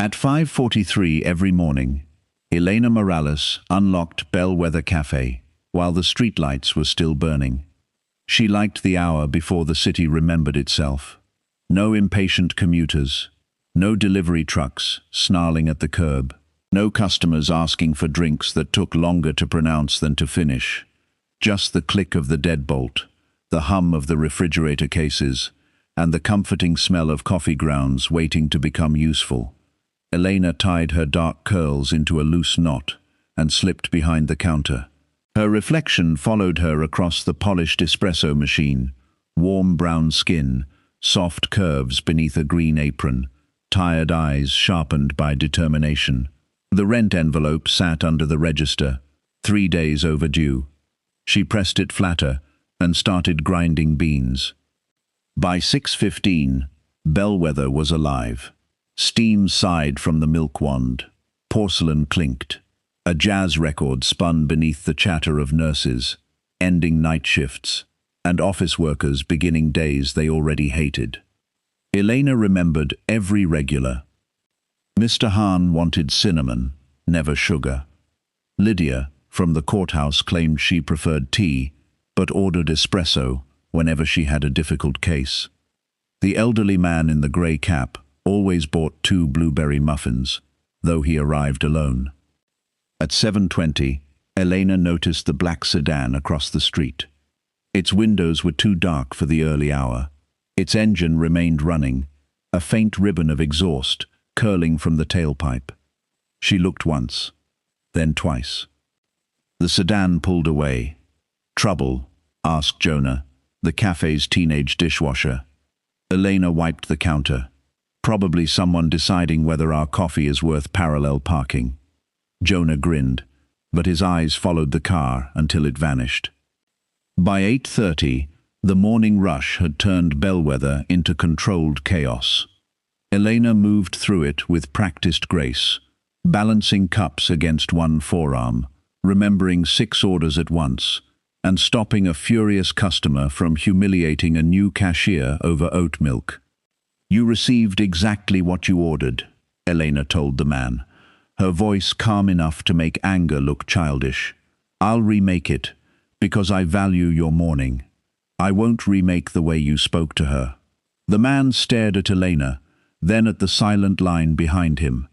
At 5:43 every morning, Elena Morales unlocked Bellwether Café while the streetlights were still burning. She liked the hour before the city remembered itself. No impatient commuters, no delivery trucks snarling at the curb, no customers asking for drinks that took longer to pronounce than to finish. Just the click of the deadbolt, the hum of the refrigerator cases, and the comforting smell of coffee grounds waiting to become useful. Elena tied her dark curls into a loose knot and slipped behind the counter. Her reflection followed her across the polished espresso machine, warm brown skin, soft curves beneath a green apron, tired eyes sharpened by determination. The rent envelope sat under the register, 3 days overdue. She pressed it flatter and started grinding beans. By 6:15, Bellwether was alive. Steam sighed from the milk wand. Porcelain clinked. A jazz record spun beneath the chatter of nurses, ending night shifts, and office workers beginning days they already hated. Elena remembered every regular. Mr. Hahn wanted cinnamon, never sugar. Lydia, from the courthouse, claimed she preferred tea, but ordered espresso whenever she had a difficult case. The elderly man in the grey cap always bought 2 blueberry muffins, though he arrived alone. At 7:20, Elena noticed the black sedan across the street. Its windows were too dark for the early hour. Its engine remained running, a faint ribbon of exhaust curling from the tailpipe. She looked once, then twice. The sedan pulled away. "Trouble?" asked Jonah, the cafe's teenage dishwasher. Elena wiped the counter. "Probably someone deciding whether our coffee is worth parallel parking." Jonah grinned, but his eyes followed the car until it vanished. By 8:30, the morning rush had turned Bellwether into controlled chaos. Elena moved through it with practiced grace, balancing cups against one forearm, remembering 6 orders at once, and stopping a furious customer from humiliating a new cashier over oat milk. "You received exactly what you ordered," Elena told the man, her voice calm enough to make anger look childish. "I'll remake it, because I value your morning. I won't remake the way you spoke to her." The man stared at Elena, then at the silent line behind him.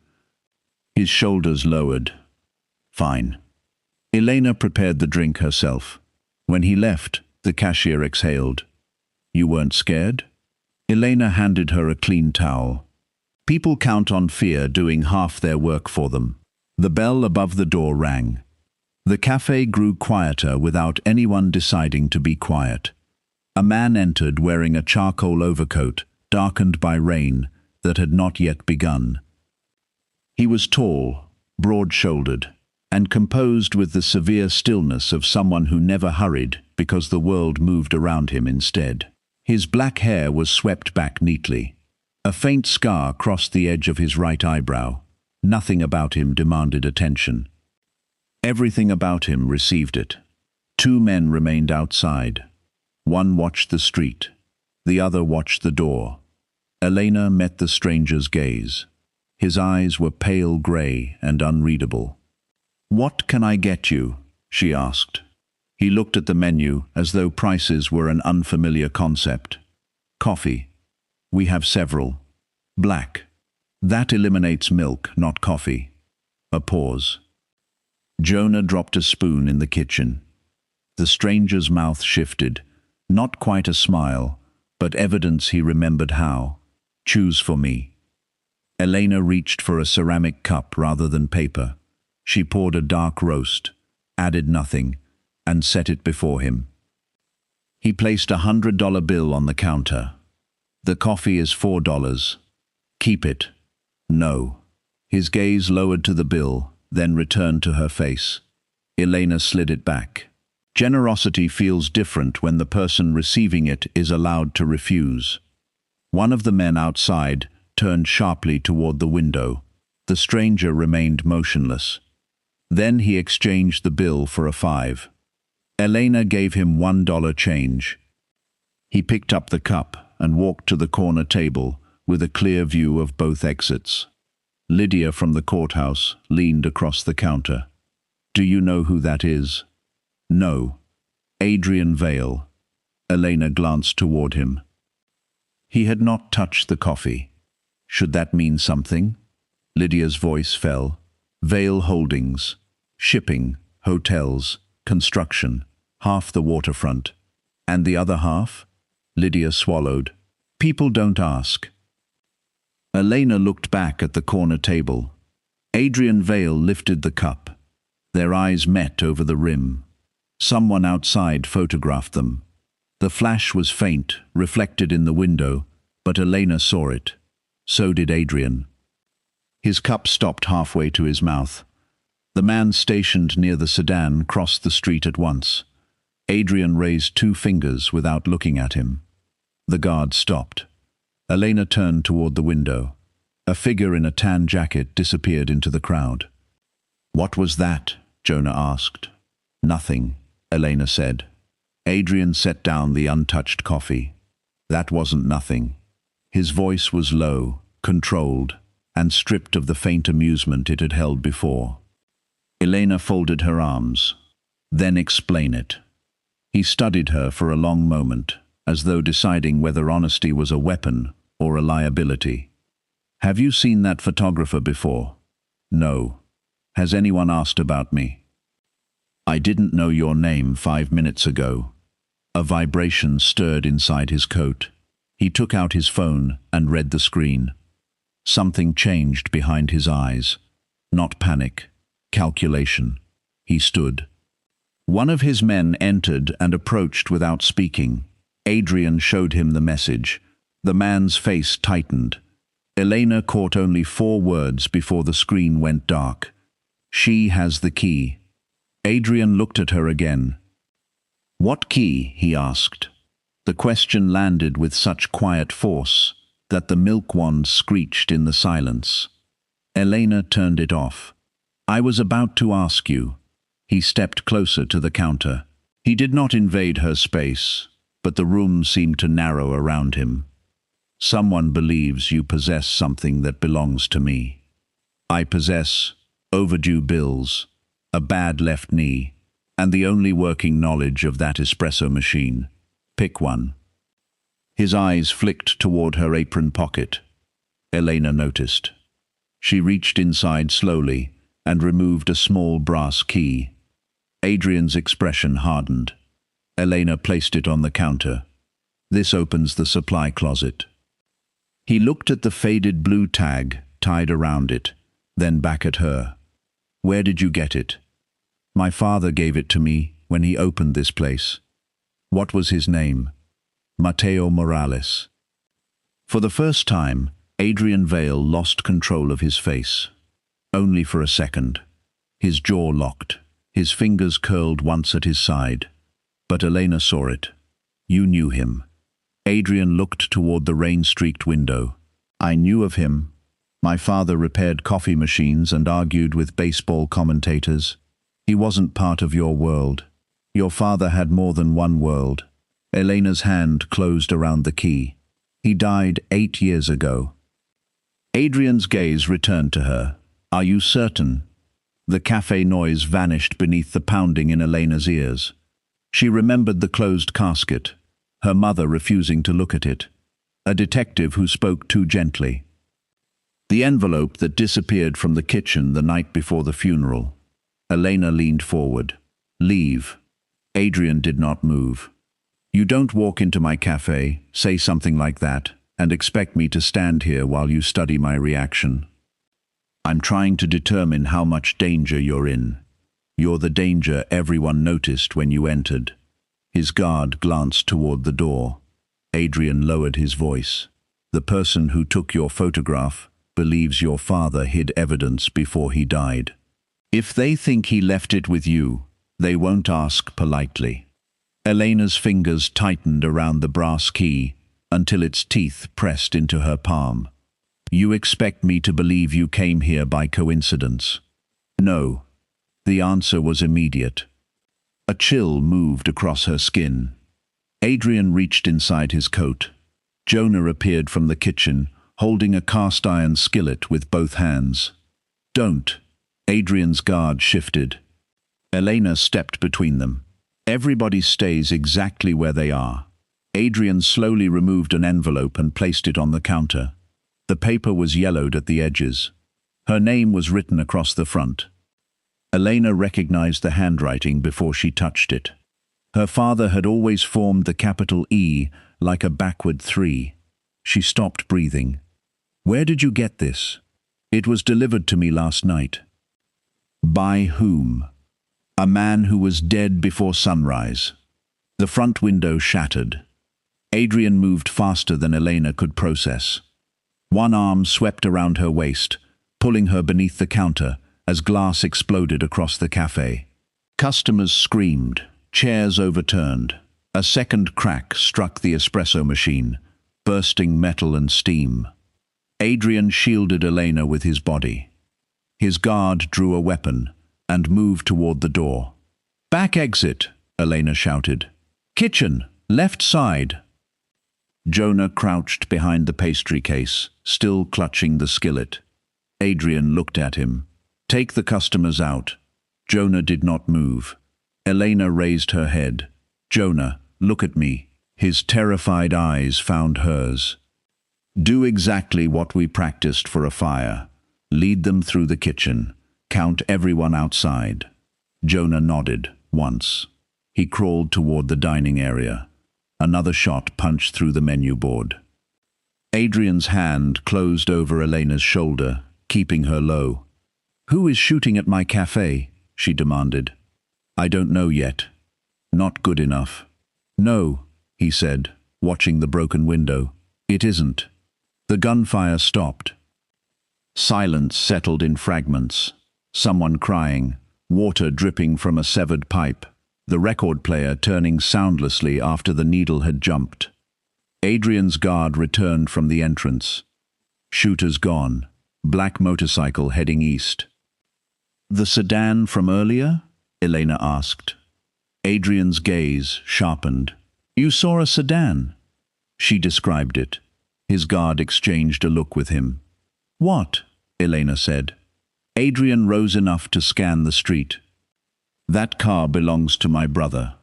His shoulders lowered. "Fine." Elena prepared the drink herself. When he left, the cashier exhaled. "You weren't scared?" Elena handed her a clean towel. People count on fear doing half their work for them. The bell above the door rang. The cafe grew quieter without anyone deciding to be quiet. A man entered wearing a charcoal overcoat, darkened by rain that had not yet begun. He was tall, broad-shouldered, and composed with the severe stillness of someone who never hurried because the world moved around him instead. His black hair was swept back neatly. A faint scar crossed the edge of his right eyebrow. Nothing about him demanded attention. Everything about him received it. 2 men remained outside. One watched the street. The other watched the door. Elena met the stranger's gaze. His eyes were pale grey and unreadable. "What can I get you?" she asked. He looked at the menu as though prices were an unfamiliar concept. "Coffee. We have several. Black. That eliminates milk, not coffee." A pause. Jonah dropped a spoon in the kitchen. The stranger's mouth shifted, not quite a smile, but evidence he remembered how. "Choose for me." Elena reached for a ceramic cup rather than paper. She poured a dark roast, added nothing, and set it before him. He placed a $100 bill on the counter. "The coffee is $4. Keep it." "No." His gaze lowered to the bill, then returned to her face. Elena slid it back. Generosity feels different when the person receiving it is allowed to refuse. One of the men outside turned sharply toward the window. The stranger remained motionless. Then he exchanged the bill for a 5. Elena gave him $1 change. He picked up the cup and walked to the corner table with a clear view of both exits. Lydia from the courthouse leaned across the counter. Do you know who that is? No. Adrian Vale. Elena glanced toward him. He had not touched the coffee. Should that mean something? Lydia's voice fell. Vale Holdings. Shipping, hotels, construction, half the waterfront. And the other half? Lydia swallowed. People don't ask. Elena looked back at the corner table. Adrian Vale lifted the cup. Their eyes met over the rim. Someone outside photographed them. The flash was faint, reflected in the window, but Elena saw it. So did Adrian. His cup stopped halfway to his mouth. The man stationed near the sedan crossed the street at once. Adrian raised 2 fingers without looking at him. The guard stopped. Elena turned toward the window. A figure in a tan jacket disappeared into the crowd. What was that? Jonah asked. Nothing, Elena said. Adrian set down the untouched coffee. That wasn't nothing. His voice was low, controlled, and stripped of the faint amusement it had held before. Elena folded her arms. Then explain it. He studied her for a long moment, as though deciding whether honesty was a weapon or a liability. Have you seen that photographer before? No. Has anyone asked about me? I didn't know your name 5 minutes ago. A vibration stirred inside his coat. He took out his phone and read the screen. Something changed behind his eyes. Not panic, calculation. He stood. One of his men entered and approached without speaking. Adrian showed him the message. The man's face tightened. Elena caught only 4 words before the screen went dark. She has the key. Adrian looked at her again. What key? He asked. The question landed with such quiet force that the milk wand screeched in the silence. Elena turned it off. I was about to ask you. He stepped closer to the counter. He did not invade her space, but the room seemed to narrow around him. Someone believes you possess something that belongs to me. I possess overdue bills, a bad left knee, and the only working knowledge of that espresso machine. Pick one. His eyes flicked toward her apron pocket. Elena noticed. She reached inside slowly and removed a small brass key. Adrian's expression hardened. Elena placed it on the counter. This opens the supply closet. He looked at the faded blue tag tied around it, then back at her. Where did you get it? My father gave it to me when he opened this place. What was his name? Mateo Morales. For the first time, Adrian Vale lost control of his face. Only for a second. His jaw locked. His fingers curled once at his side. But Elena saw it. You knew him. Adrian looked toward the rain-streaked window. I knew of him. My father repaired coffee machines and argued with baseball commentators. He wasn't part of your world. Your father had more than one world. Elena's hand closed around the key. He died 8 years ago. Adrian's gaze returned to her. Are you certain? The cafe noise vanished beneath the pounding in Elena's ears. She remembered the closed casket, her mother refusing to look at it, a detective who spoke too gently. The envelope that disappeared from the kitchen the night before the funeral. Elena leaned forward. Leave. Adrian did not move. You don't walk into my cafe, say something like that, and expect me to stand here while you study my reaction. I'm trying to determine how much danger you're in. You're the danger everyone noticed when you entered. His guard glanced toward the door. Adrian lowered his voice. The person who took your photograph believes your father hid evidence before he died. If they think he left it with you, they won't ask politely. Elena's fingers tightened around the brass key until its teeth pressed into her palm. You expect me to believe you came here by coincidence? No. The answer was immediate. A chill moved across her skin. Adrian reached inside his coat. Jonah appeared from the kitchen, holding a cast-iron skillet with both hands. "Don't." Adrian's guard shifted. Elena stepped between them. "Everybody stays exactly where they are." Adrian slowly removed an envelope and placed it on the counter. The paper was yellowed at the edges. Her name was written across the front. Elena recognized the handwriting before she touched it. Her father had always formed the capital E like a backward 3. She stopped breathing. "Where did you get this?" "It was delivered to me last night." "By whom?" "A man who was dead before sunrise." The front window shattered. Adrian moved faster than Elena could process. One arm swept around her waist, pulling her beneath the counter as glass exploded across the cafe. Customers screamed, chairs overturned. A second crack struck the espresso machine, bursting metal and steam. Adrian shielded Elena with his body. His guard drew a weapon and moved toward the door. "Back exit," Elena shouted. "Kitchen, left side." Jonah crouched behind the pastry case, still clutching the skillet. Adrian looked at him. "Take the customers out." Jonah did not move. Elena raised her head. "Jonah, look at me." His terrified eyes found hers. "Do exactly what we practiced for a fire. Lead them through the kitchen. Count everyone outside." Jonah nodded, once. He crawled toward the dining area. Another shot punched through the menu board. Adrian's hand closed over Elena's shoulder, keeping her low. "Who is shooting at my cafe?" she demanded. "I don't know yet." "Not good enough." "No," he said, watching the broken window. "It isn't." The gunfire stopped. Silence settled in fragments. Someone crying, water dripping from a severed pipe, the record player turning soundlessly after the needle had jumped. Adrian's guard returned from the entrance. Shooters gone. Black motorcycle heading east. "The sedan from earlier?" Elena asked. Adrian's gaze sharpened. "You saw a sedan?" She described it. His guard exchanged a look with him. "What?" Elena said. Adrian rose enough to scan the street. "That car belongs to my brother."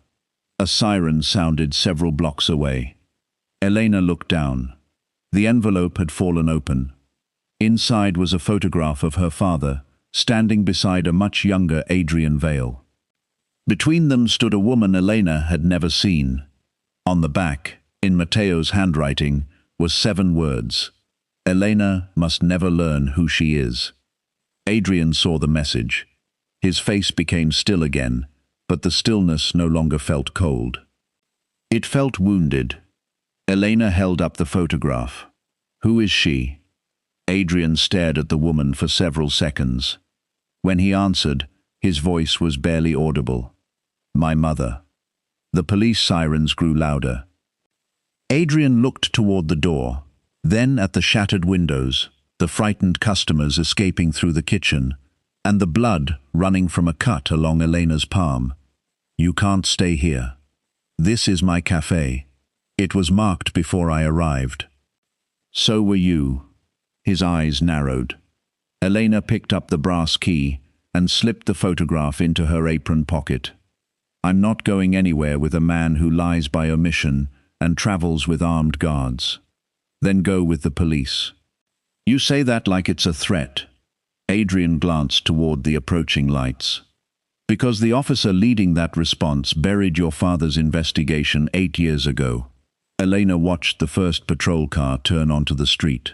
A siren sounded several blocks away. Elena looked down. The envelope had fallen open. Inside was a photograph of her father, standing beside a much younger Adrian Vale. Between them stood a woman Elena had never seen. On the back, in Mateo's handwriting, was 7 words. "Elena must never learn who she is." Adrian saw the message. His face became still again, but the stillness no longer felt cold. It felt wounded. Elena held up the photograph. "Who is she?" Adrian stared at the woman for several seconds. When he answered, his voice was barely audible. "My mother." The police sirens grew louder. Adrian looked toward the door, then at the shattered windows, the frightened customers escaping through the kitchen, and the blood running from a cut along Elena's palm. "You can't stay here. This is my cafe. It was marked before I arrived." "So were you." His eyes narrowed. Elena picked up the brass key and slipped the photograph into her apron pocket. "I'm not going anywhere with a man who lies by omission and travels with armed guards." "Then go with the police." "You say that like it's a threat." Adrian glanced toward the approaching lights. "Because the officer leading that response buried your father's investigation 8 years ago." Elena watched the first patrol car turn onto the street.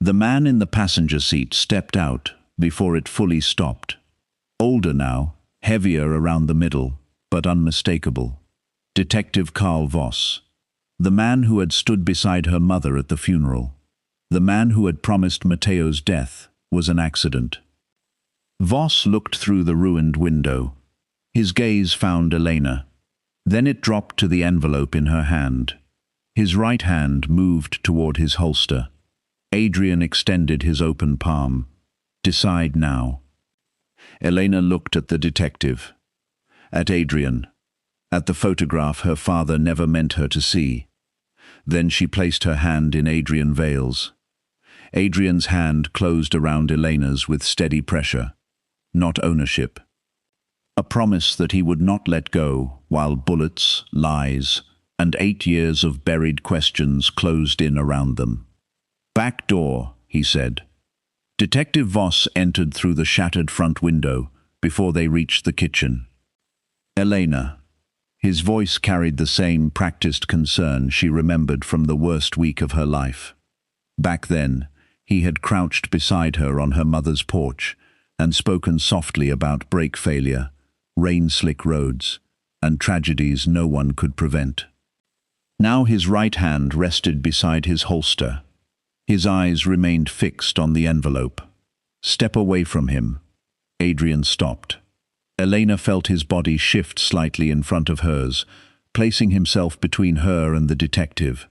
The man in the passenger seat stepped out before it fully stopped. Older now, heavier around the middle, but unmistakable. Detective Carl Voss. The man who had stood beside her mother at the funeral. The man who had promised Mateo's death was an accident. Voss looked through the ruined window. His gaze found Elena. Then it dropped to the envelope in her hand. His right hand moved toward his holster. Adrian extended his open palm. "Decide now." Elena looked at the detective, at Adrian, at the photograph her father never meant her to see. Then she placed her hand in Adrian Vale's. Adrian's hand closed around Elena's with steady pressure. Not ownership. A promise that he would not let go while bullets, lies, and 8 years of buried questions closed in around them. "Back door," he said. Detective Voss entered through the shattered front window before they reached the kitchen. "Elena." His voice carried the same practiced concern she remembered from the worst week of her life. Back then, he had crouched beside her on her mother's porch and spoken softly about brake failure, rain-slick roads, and tragedies no one could prevent. Now his right hand rested beside his holster. His eyes remained fixed on the envelope. "Step away from him." Adrian stopped. Elena felt his body shift slightly in front of hers, placing himself between her and the detective.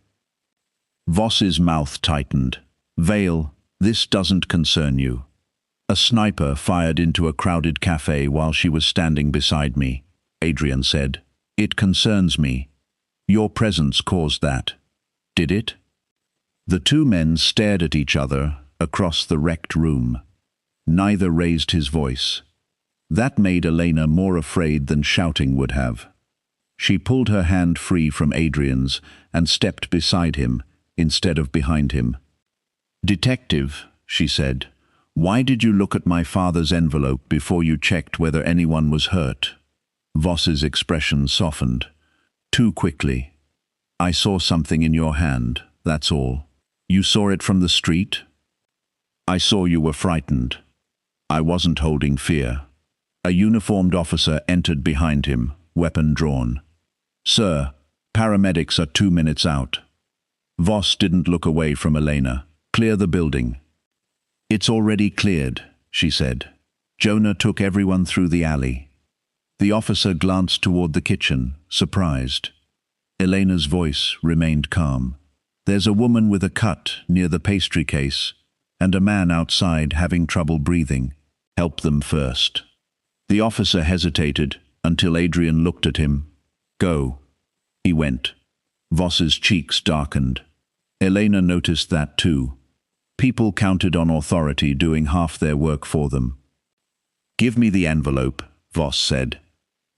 Voss's mouth tightened. "Vale, this doesn't concern you. A sniper fired into a crowded cafe while she was standing beside me," Adrian said. "It concerns me. Your presence caused that. Did it?" The two men stared at each other across the wrecked room. Neither raised his voice. That made Elena more afraid than shouting would have. She pulled her hand free from Adrian's and stepped beside him instead of behind him. "Detective," she said, "why did you look at my father's envelope before you checked whether anyone was hurt?" Voss's expression softened. "Too quickly. I saw something in your hand, that's all." "You saw it from the street?" "I saw you were frightened. I wasn't holding fear." A uniformed officer entered behind him, weapon drawn. "Sir, paramedics are 2 minutes out." Voss didn't look away from Elena. "Clear the building." "It's already cleared," she said. Jonah took everyone through the alley. The officer glanced toward the kitchen, surprised. Elena's voice remained calm. "There's a woman with a cut near the pastry case, and a man outside having trouble breathing. Help them first." The officer hesitated until Adrian looked at him. "Go." He went. Voss's cheeks darkened. Elena noticed that too. People counted on authority doing half their work for them. "Give me the envelope," Voss said.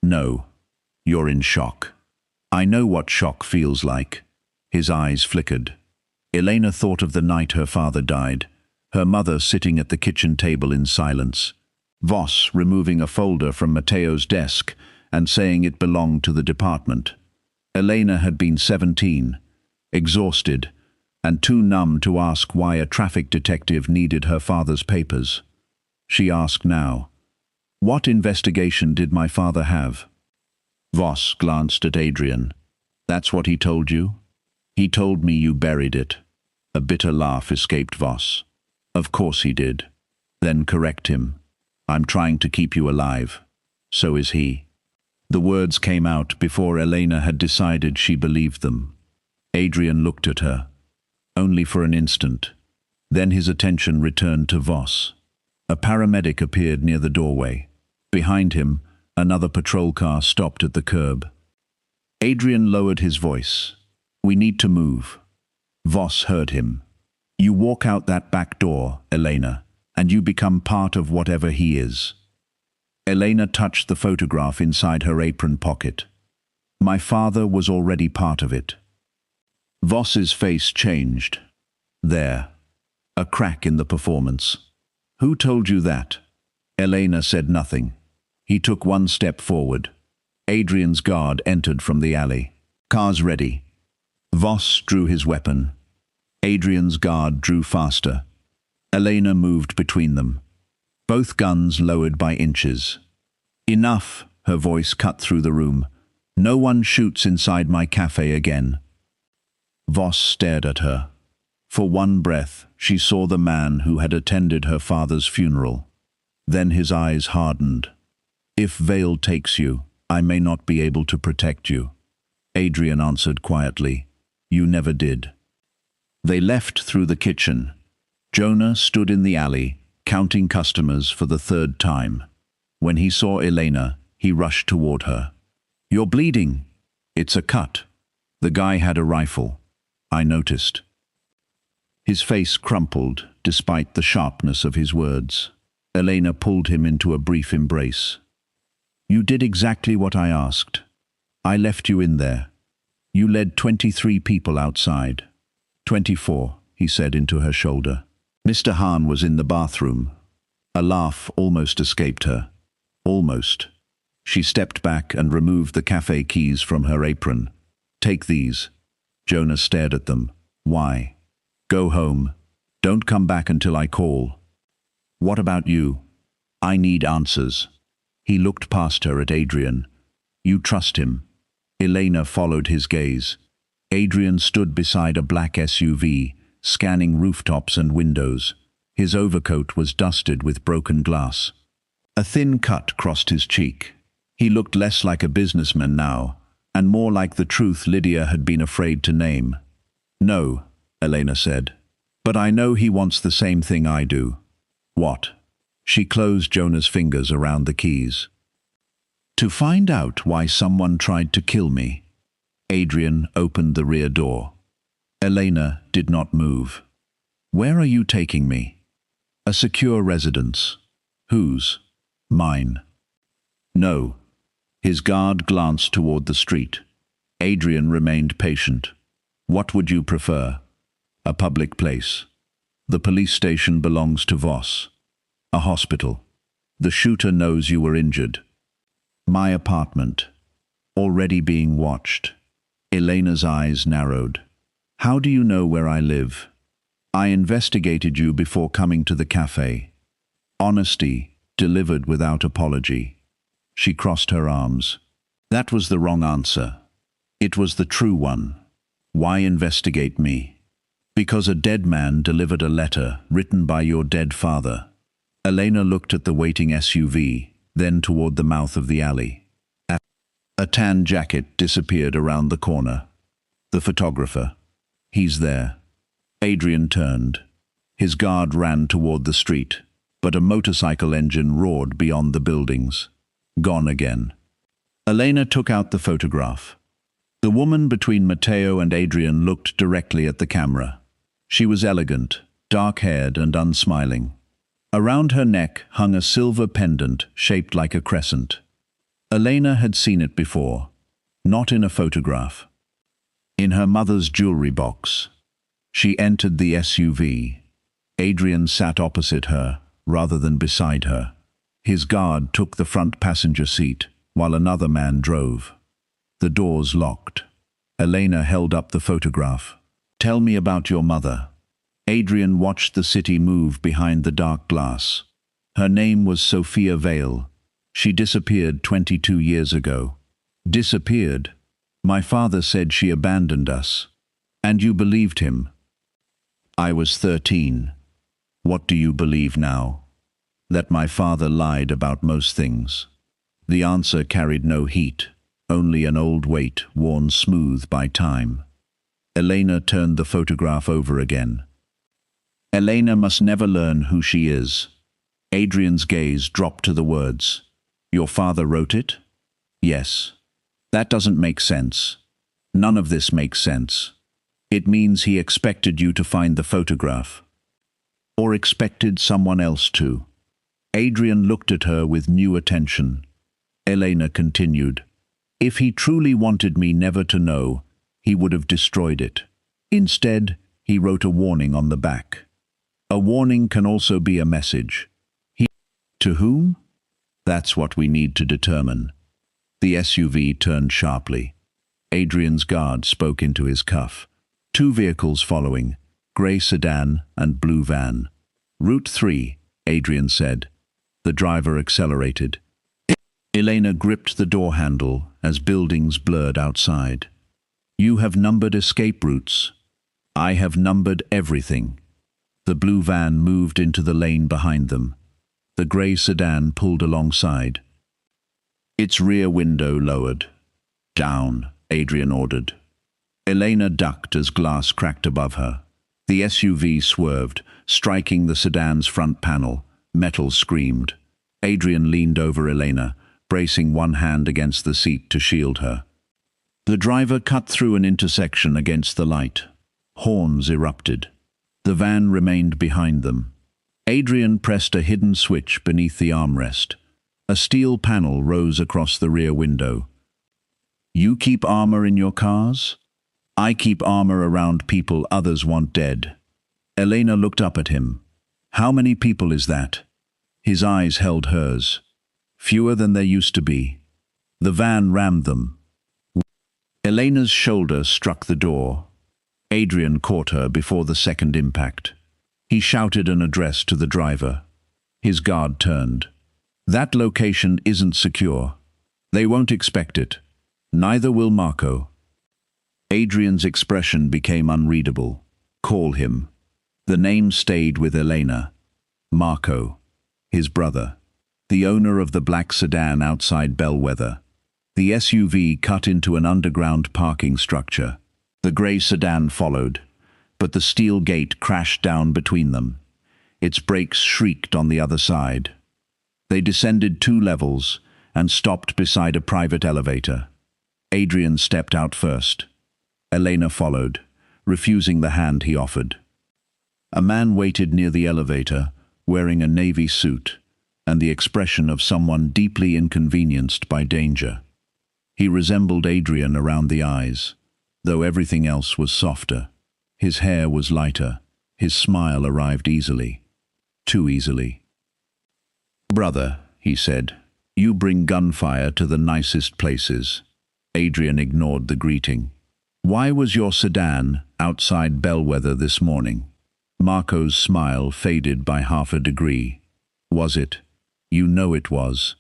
"No. You're in shock." "I know what shock feels like." His eyes flickered. Elena thought of the night her father died, her mother sitting at the kitchen table in silence. Voss removing a folder from Matteo's desk and saying it belonged to the department. Elena had been 17, exhausted, and too numb to ask why a traffic detective needed her father's papers. She asked now, "What investigation did my father have?" Voss glanced at Adrian. "That's what he told you?" "He told me you buried it." A bitter laugh escaped Voss. "Of course he did." "Then correct him. I'm trying to keep you alive. So is he." The words came out before Elena had decided she believed them. Adrian looked at her, only for an instant. Then his attention returned to Voss. A paramedic appeared near the doorway. Behind him, another patrol car stopped at the curb. Adrian lowered his voice. "We need to move." Voss heard him. "You walk out that back door, Elena, and you become part of whatever he is." Elena touched the photograph inside her apron pocket. "My father was already part of it." Voss's face changed. "There. A crack in the performance." "Who told you that?" Elena said nothing. He took one step forward. Adrian's guard entered from the alley. "Cars ready." Voss drew his weapon. Adrian's guard drew faster. Elena moved between them. Both guns lowered by inches. "Enough," her voice cut through the room. "No one shoots inside my cafe again." Voss stared at her. For one breath, she saw the man who had attended her father's funeral. Then his eyes hardened. "If Vale takes you, I may not be able to protect you." Adrian answered quietly, "You never did." They left through the kitchen. Jonah stood in the alley, counting customers for the 3rd time. When he saw Elena, he rushed toward her. "You're bleeding." "It's a cut." The guy had a rifle. I noticed. His face crumpled, despite the sharpness of his words. Elena pulled him into a brief embrace. "You did exactly what I asked. I left you in there. You led 23 people outside." 24, he said into her shoulder. Mr. Hahn was in the bathroom. A laugh almost escaped her. Almost. She stepped back and removed the cafe keys from her apron. "Take these." Jonas stared at them. "Why?" "Go home. Don't come back until I call." "What about you?" "I need answers." He looked past her at Adrian. "You trust him?" Elena followed his gaze. Adrian stood beside a black SUV, scanning rooftops and windows. His overcoat was dusted with broken glass. A thin cut crossed his cheek. He looked less like a businessman now, and more like the truth Lydia had been afraid to name. "No," Elena said. "But I know he wants the same thing I do." "What?" She closed Jonah's fingers around the keys. "To find out why someone tried to kill me." Adrian opened the rear door. Elena did not move. "Where are you taking me?" "A secure residence." "Whose?" "Mine." "No." His guard glanced toward the street. Adrian remained patient. "What would you prefer?" "A public place." "The police station belongs to Voss." "A hospital." "The shooter knows you were injured." "My apartment." "Already being watched." Elena's eyes narrowed. "How do you know where I live?" "I investigated you before coming to the cafe." Honesty delivered without apology. She crossed her arms. "That was the wrong answer. It was the true one." "Why investigate me?" "Because a dead man delivered a letter written by your dead father." Elena looked at the waiting SUV, then toward the mouth of the alley. A tan jacket disappeared around the corner. "The photographer. He's there." Adrian turned. His guard ran toward the street, but a motorcycle engine roared beyond the buildings. Gone again. Elena took out the photograph. The woman between Matteo and Adrian looked directly at the camera. She was elegant, dark-haired and unsmiling. Around her neck hung a silver pendant shaped like a crescent. Elena had seen it before, not in a photograph. In her mother's jewelry box. She entered the SUV. Adrian sat opposite her, rather than beside her. His guard took the front passenger seat, while another man drove. The doors locked. Elena held up the photograph. "Tell me about your mother." Adrian watched the city move behind the dark glass. Her name was Sophia Vale. She disappeared 22 years ago. "Disappeared? My father said she abandoned us." "And you believed him?" "I was 13. What do you believe now?" "That my father lied about most things." The answer carried no heat, only an old weight worn smooth by time. Elena turned the photograph over again. Elena must never learn who she is. Adrian's gaze dropped to the words. "Your father wrote it?" "Yes." "That doesn't make sense." "None of this makes sense. It means he expected you to find the photograph. Or expected someone else to." Adrian looked at her with new attention. Elena continued. "If he truly wanted me never to know, he would have destroyed it. Instead, he wrote a warning on the back. A warning can also be a message. To whom? That's what we need to determine." The SUV turned sharply. Adrian's guard spoke into his cuff. 2 vehicles following, grey sedan and blue van. "Route 3, Adrian said. The driver accelerated. Elena gripped the door handle as buildings blurred outside. "You have numbered escape routes." "I have numbered everything." The blue van moved into the lane behind them. The grey sedan pulled alongside. Its rear window lowered. "Down," Adrian ordered. Elena ducked as glass cracked above her. The SUV swerved, striking the sedan's front panel. Metal screamed. Adrian leaned over Elena, bracing one hand against the seat to shield her. The driver cut through an intersection against the light. Horns erupted. The van remained behind them. Adrian pressed a hidden switch beneath the armrest. A steel panel rose across the rear window. "You keep armor in your cars? I keep armor around people others want dead." Elena looked up at him. "How many people is that?" His eyes held hers. "Fewer than there used to be." The van rammed them. Elena's shoulder struck the door. Adrian caught her before the second impact. He shouted an address to the driver. His guard turned. "That location isn't secure. They won't expect it. Neither will Marco." Adrian's expression became unreadable. "Call him." The name stayed with Elena. Marco, his brother, the owner of the black sedan outside Bellwether. The SUV cut into an underground parking structure. The grey sedan followed, but the steel gate crashed down between them. Its brakes shrieked on the other side. They descended 2 levels and stopped beside a private elevator. Adrian stepped out first. Elena followed, refusing the hand he offered. A man waited near the elevator, wearing a navy suit, and the expression of someone deeply inconvenienced by danger. He resembled Adrian around the eyes, though everything else was softer. His hair was lighter. His smile arrived easily. Too easily. "Brother," he said, "you bring gunfire to the nicest places." Adrian ignored the greeting. "Why was your sedan outside Bellwether this morning?" Marco's smile faded by half a degree. "Was it? You know it was."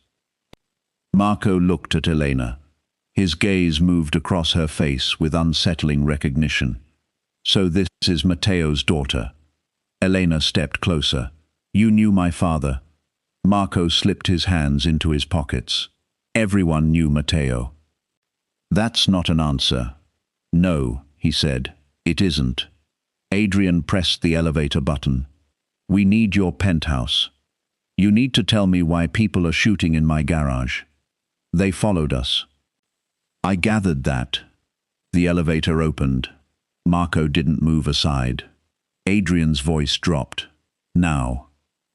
Marco looked at Elena. His gaze moved across her face with unsettling recognition. "So this is Matteo's daughter." Elena stepped closer. "You knew my father." Marco slipped his hands into his pockets. "Everyone knew Matteo." "That's not an answer." "No," he said, "it isn't." Adrian pressed the elevator button. "We need your penthouse. You need to tell me why people are shooting in my garage. They followed us." "I gathered that." The elevator opened. Marco didn't move aside. Adrian's voice dropped. "Now."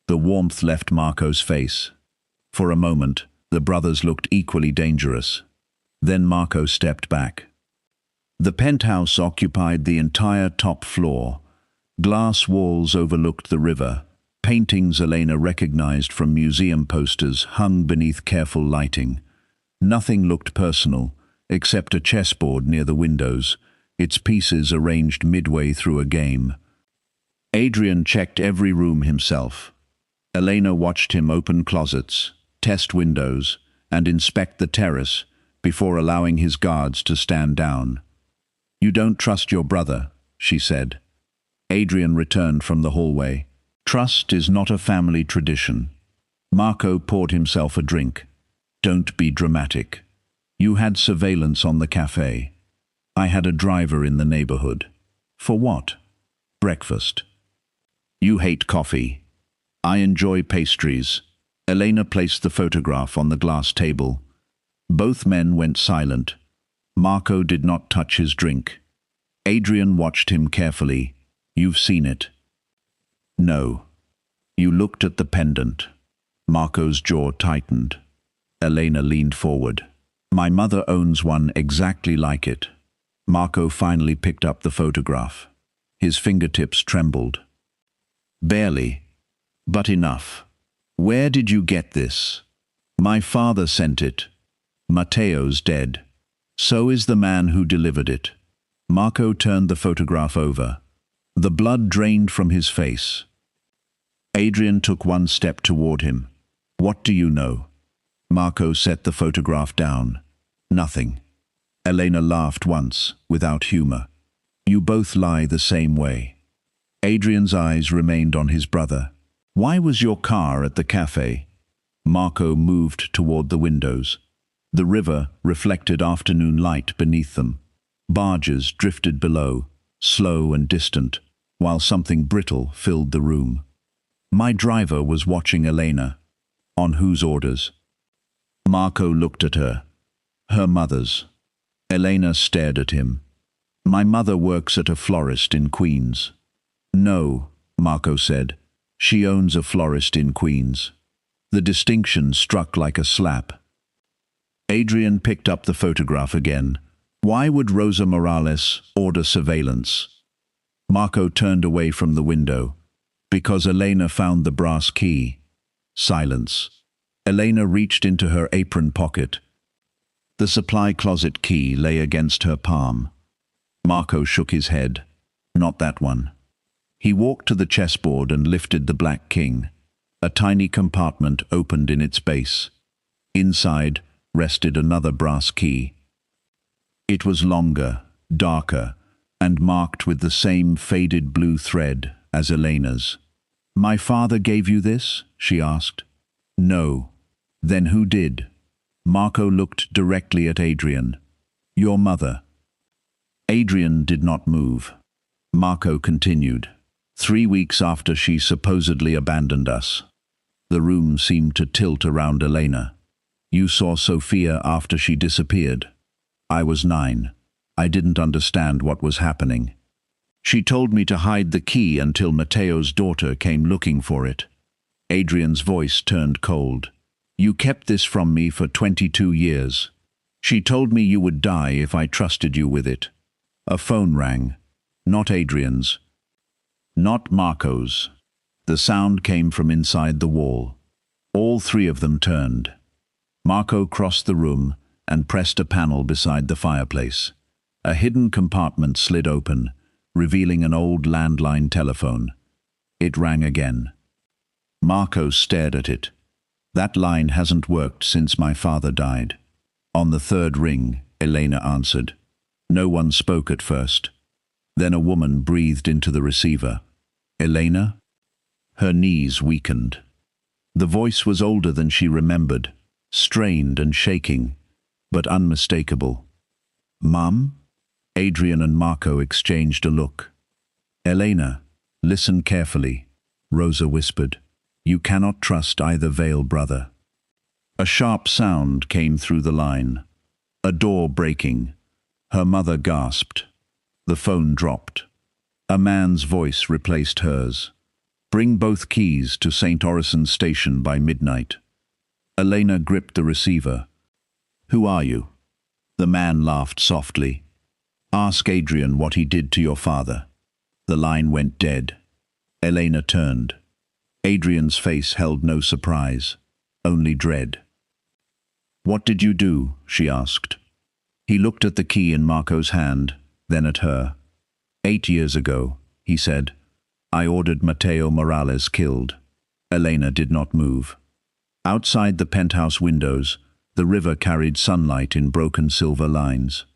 The warmth left Marco's face. For a moment, the brothers looked equally dangerous. Then Marco stepped back. The penthouse occupied the entire top floor. Glass walls overlooked the river. Paintings Elena recognized from museum posters hung beneath careful lighting. Nothing looked personal, except a chessboard near the windows, its pieces arranged midway through a game. Adrian checked every room himself. Elena watched him open closets, test windows, and inspect the terrace before allowing his guards to stand down. "You don't trust your brother," she said. Adrian returned from the hallway. "Trust is not a family tradition." Marco poured himself a drink. "Don't be dramatic. You had surveillance on the cafe. I had a driver in the neighborhood. For what? Breakfast. You hate coffee. I enjoy pastries." Elena placed the photograph on the glass table. Both men went silent. Marco did not touch his drink. Adrian watched him carefully. "You've seen it." "No." "You looked at the pendant." Marco's jaw tightened. Elena leaned forward. "My mother owns one exactly like it." Marco finally picked up the photograph. His fingertips trembled. "Barely. But enough. Where did you get this?" "My father sent it. Matteo's dead. So is the man who delivered it." Marco turned the photograph over. The blood drained from his face. Adrian took one step toward him. "What do you know?" Marco set the photograph down. "Nothing." Elena laughed once, without humor. "You both lie the same way." Adrian's eyes remained on his brother. "Why was your car at the cafe?" Marco moved toward the windows. The river reflected afternoon light beneath them. Barges drifted below, slow and distant, while something brittle filled the room. "My driver was watching Elena." "On whose orders?" Marco looked at her. "Her mother's." Elena stared at him. "My mother works at a florist in Queens." No, Marco said. She owns a florist in Queens. The distinction struck like a slap. Adrian picked up the photograph again. Why would Rosa Morales order surveillance? Marco turned away from the window. Because Elena found the brass key. Silence. Elena reached into her apron pocket. The supply closet key lay against her palm. Marco shook his head. Not that one. He walked to the chessboard and lifted the black king. A tiny compartment opened in its base. Inside rested another brass key. It was longer, darker, and marked with the same faded blue thread as Elena's. "My father gave you this?" she asked. "No." "Then who did?" Marco looked directly at Adrian. "Your mother." Adrian did not move. Marco continued. 3 weeks after she supposedly abandoned us. The room seemed to tilt around Elena. "You saw Sophia after she disappeared." "I was 9. I didn't understand what was happening. She told me to hide the key until Matteo's daughter came looking for it." Adrian's voice turned cold. "You kept this from me for 22 years. She told me you would die if I trusted you with it." A phone rang. Not Adrian's. Not Marco's. The sound came from inside the wall. All three of them turned. Marco crossed the room and pressed a panel beside the fireplace. A hidden compartment slid open, revealing an old landline telephone. It rang again. Marco stared at it. "That line hasn't worked since my father died." On the third ring, Elena answered. No one spoke at first. Then a woman breathed into the receiver. "Elena?" Her knees weakened. The voice was older than she remembered, strained and shaking, but unmistakable. "Mum?" Adrian and Marco exchanged a look. "Elena, listen carefully," Rosa whispered. "You cannot trust either Vale brother." A sharp sound came through the line. A door breaking. Her mother gasped. The phone dropped. A man's voice replaced hers. "Bring both keys to St. Orison Station by midnight." Elena gripped the receiver. "Who are you?" The man laughed softly. "Ask Adrian what he did to your father." The line went dead. Elena turned. Adrian's face held no surprise, only dread. "What did you do?" she asked. He looked at the key in Marco's hand, then at her. 8 years ago, he said, "I ordered Matteo Morales killed." Elena did not move. Outside the penthouse windows, the river carried sunlight in broken silver lines.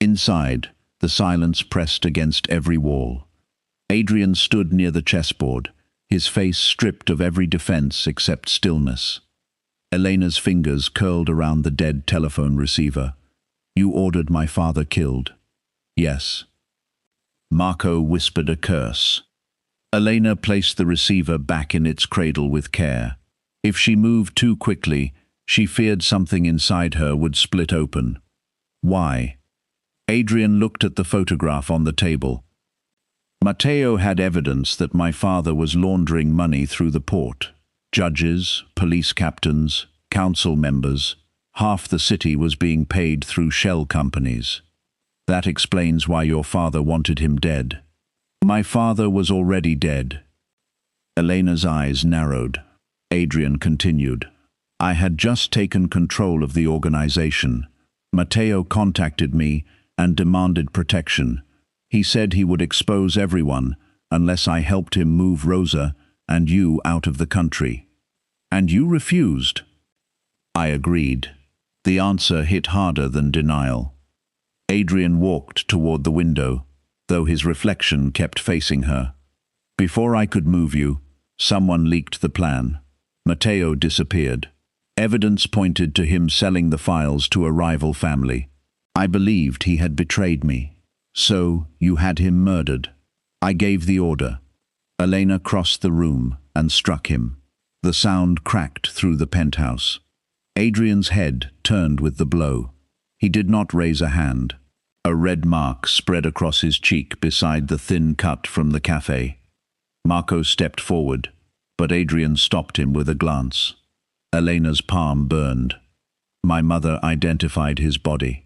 Inside, the silence pressed against every wall. Adrian stood near the chessboard, his face stripped of every defense except stillness. Elena's fingers curled around the dead telephone receiver. "You ordered my father killed." "Yes." Marco whispered a curse. Elena placed the receiver back in its cradle with care. If she moved too quickly, she feared something inside her would split open. "Why?" Adrian looked at the photograph on the table. "Matteo had evidence that my father was laundering money through the port. Judges, police captains, council members. Half the city was being paid through shell companies. That explains why your father wanted him dead." "My father was already dead." Elena's eyes narrowed. Adrian continued. "I had just taken control of the organization. Matteo contacted me and demanded protection. He said he would expose everyone unless I helped him move Rosa and you out of the country. And you refused." I agreed. The answer hit harder than denial. Adrian walked toward the window, though his reflection kept facing her. "Before I could move you, someone leaked the plan. Matteo disappeared. Evidence pointed to him selling the files to a rival family. I believed he had betrayed me. So you had him murdered. I gave the order." Elena crossed the room and struck him. The sound cracked through the penthouse. Adrian's head turned with the blow. He did not raise a hand. A red mark spread across his cheek beside the thin cut from the cafe. Marco stepped forward, but Adrian stopped him with a glance. Elena's palm burned. My mother identified his body.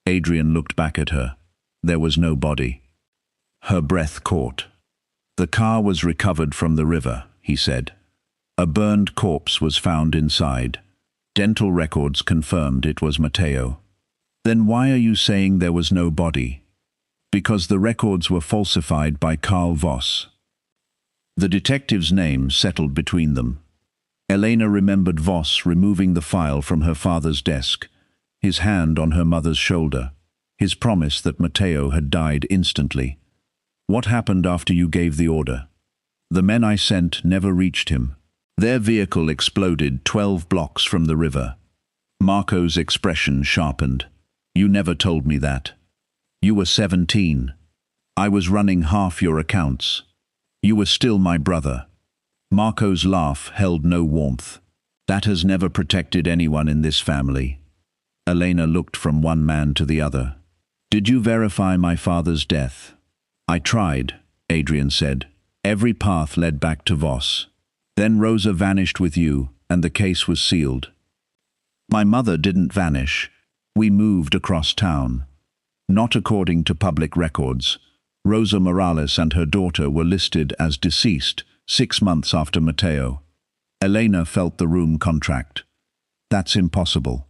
Adrian looked back at her. There was no body. Her breath caught. The car was recovered from the river, he said. A burned corpse was found inside. Dental records confirmed it was Matteo. Then why are you saying there was no body? Because the records were falsified by Carl Voss. The detective's name settled between them. Elena remembered Voss removing the file from her father's desk, his hand on her mother's shoulder, his promise that Matteo had died instantly. What happened after you gave the order? The men I sent never reached him. Their vehicle exploded 12 blocks from the river. Marco's expression sharpened. You never told me that. You were 17. I was running half your accounts. You were still my brother. Marco's laugh held no warmth. That has never protected anyone in this family. Elena looked from one man to the other. Did you verify my father's death? I tried, Adrian said. Every path led back to Voss. Then Rosa vanished with you, and the case was sealed. My mother didn't vanish. We moved across town. Not according to public records. Rosa Morales and her daughter were listed as deceased 6 months after Matteo. Elena felt the room contract. That's impossible.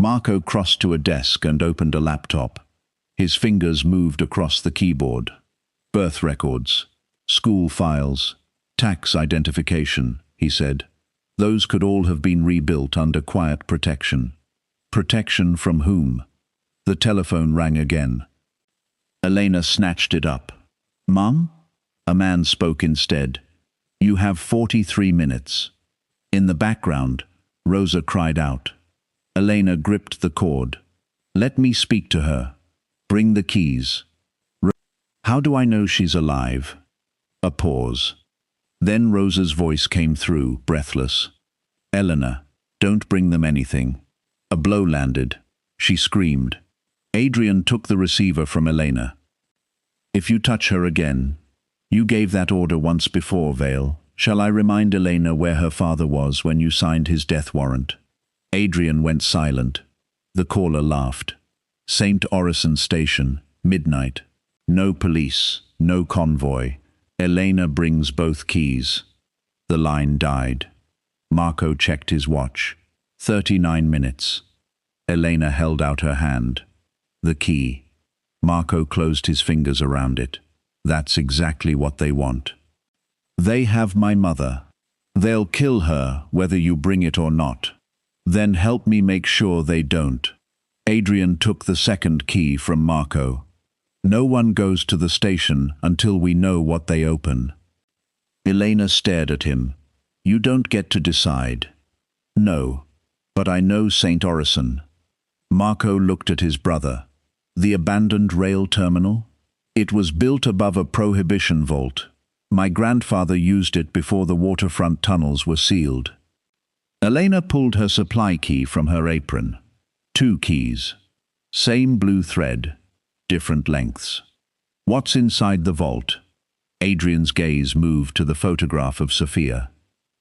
Marco crossed to a desk and opened a laptop. His fingers moved across the keyboard. Birth records, school files, tax identification, he said. Those could all have been rebuilt under quiet protection. Protection from whom? The telephone rang again. Elena snatched it up. Mum? A man spoke instead. You have 43 minutes. In the background, Rosa cried out. Elena gripped the cord. Let me speak to her. Bring the keys. How do I know she's alive? A pause. Then Rosa's voice came through, breathless. Elena, don't bring them anything. A blow landed. She screamed. Adrian took the receiver from Elena. If you touch her again, you gave that order once before, Vale. Shall I remind Elena where her father was when you signed his death warrant? Adrian went silent. The caller laughed. St. Orison Station, midnight. No police, no convoy. Elena brings both keys. The line died. Marco checked his watch. 39 minutes. Elena held out her hand. The key. Marco closed his fingers around it. That's exactly what they want. They have my mother. They'll kill her whether you bring it or not. Then help me make sure they don't. Adrian took the second key from Marco. No one goes to the station until we know what they open. Elena stared at him. You don't get to decide. No, but I know St. Orison. Marco looked at his brother. The abandoned rail terminal? It was built above a prohibition vault. My grandfather used it before the waterfront tunnels were sealed. Elena pulled her supply key from her apron. 2 keys. Same blue thread. Different lengths. What's inside the vault? Adrian's gaze moved to the photograph of Sophia.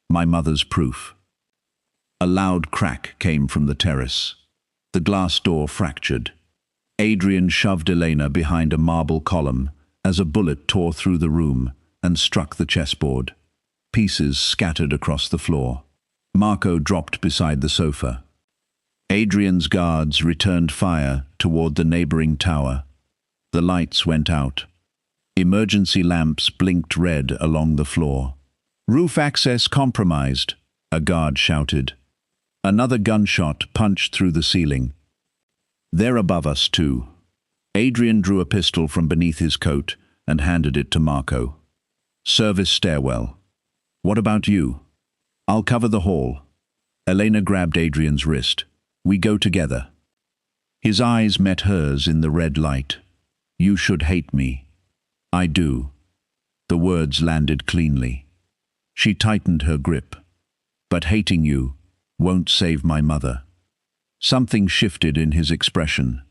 My mother's proof. A loud crack came from the terrace. The glass door fractured. Adrian shoved Elena behind a marble column as a bullet tore through the room and struck the chessboard. Pieces scattered across the floor. Marco dropped beside the sofa. Adrian's guards returned fire toward the neighboring tower. The lights went out. Emergency lamps blinked red along the floor. Roof access compromised, a guard shouted. Another gunshot punched through the ceiling. They're above us too. Adrian drew a pistol from beneath his coat and handed it to Marco. Service stairwell. What about you? I'll cover the hall. Elena grabbed Adrian's wrist. We go together. His eyes met hers in the red light. You should hate me. I do. The words landed cleanly. She tightened her grip. But hating you won't save my mother. Something shifted in his expression.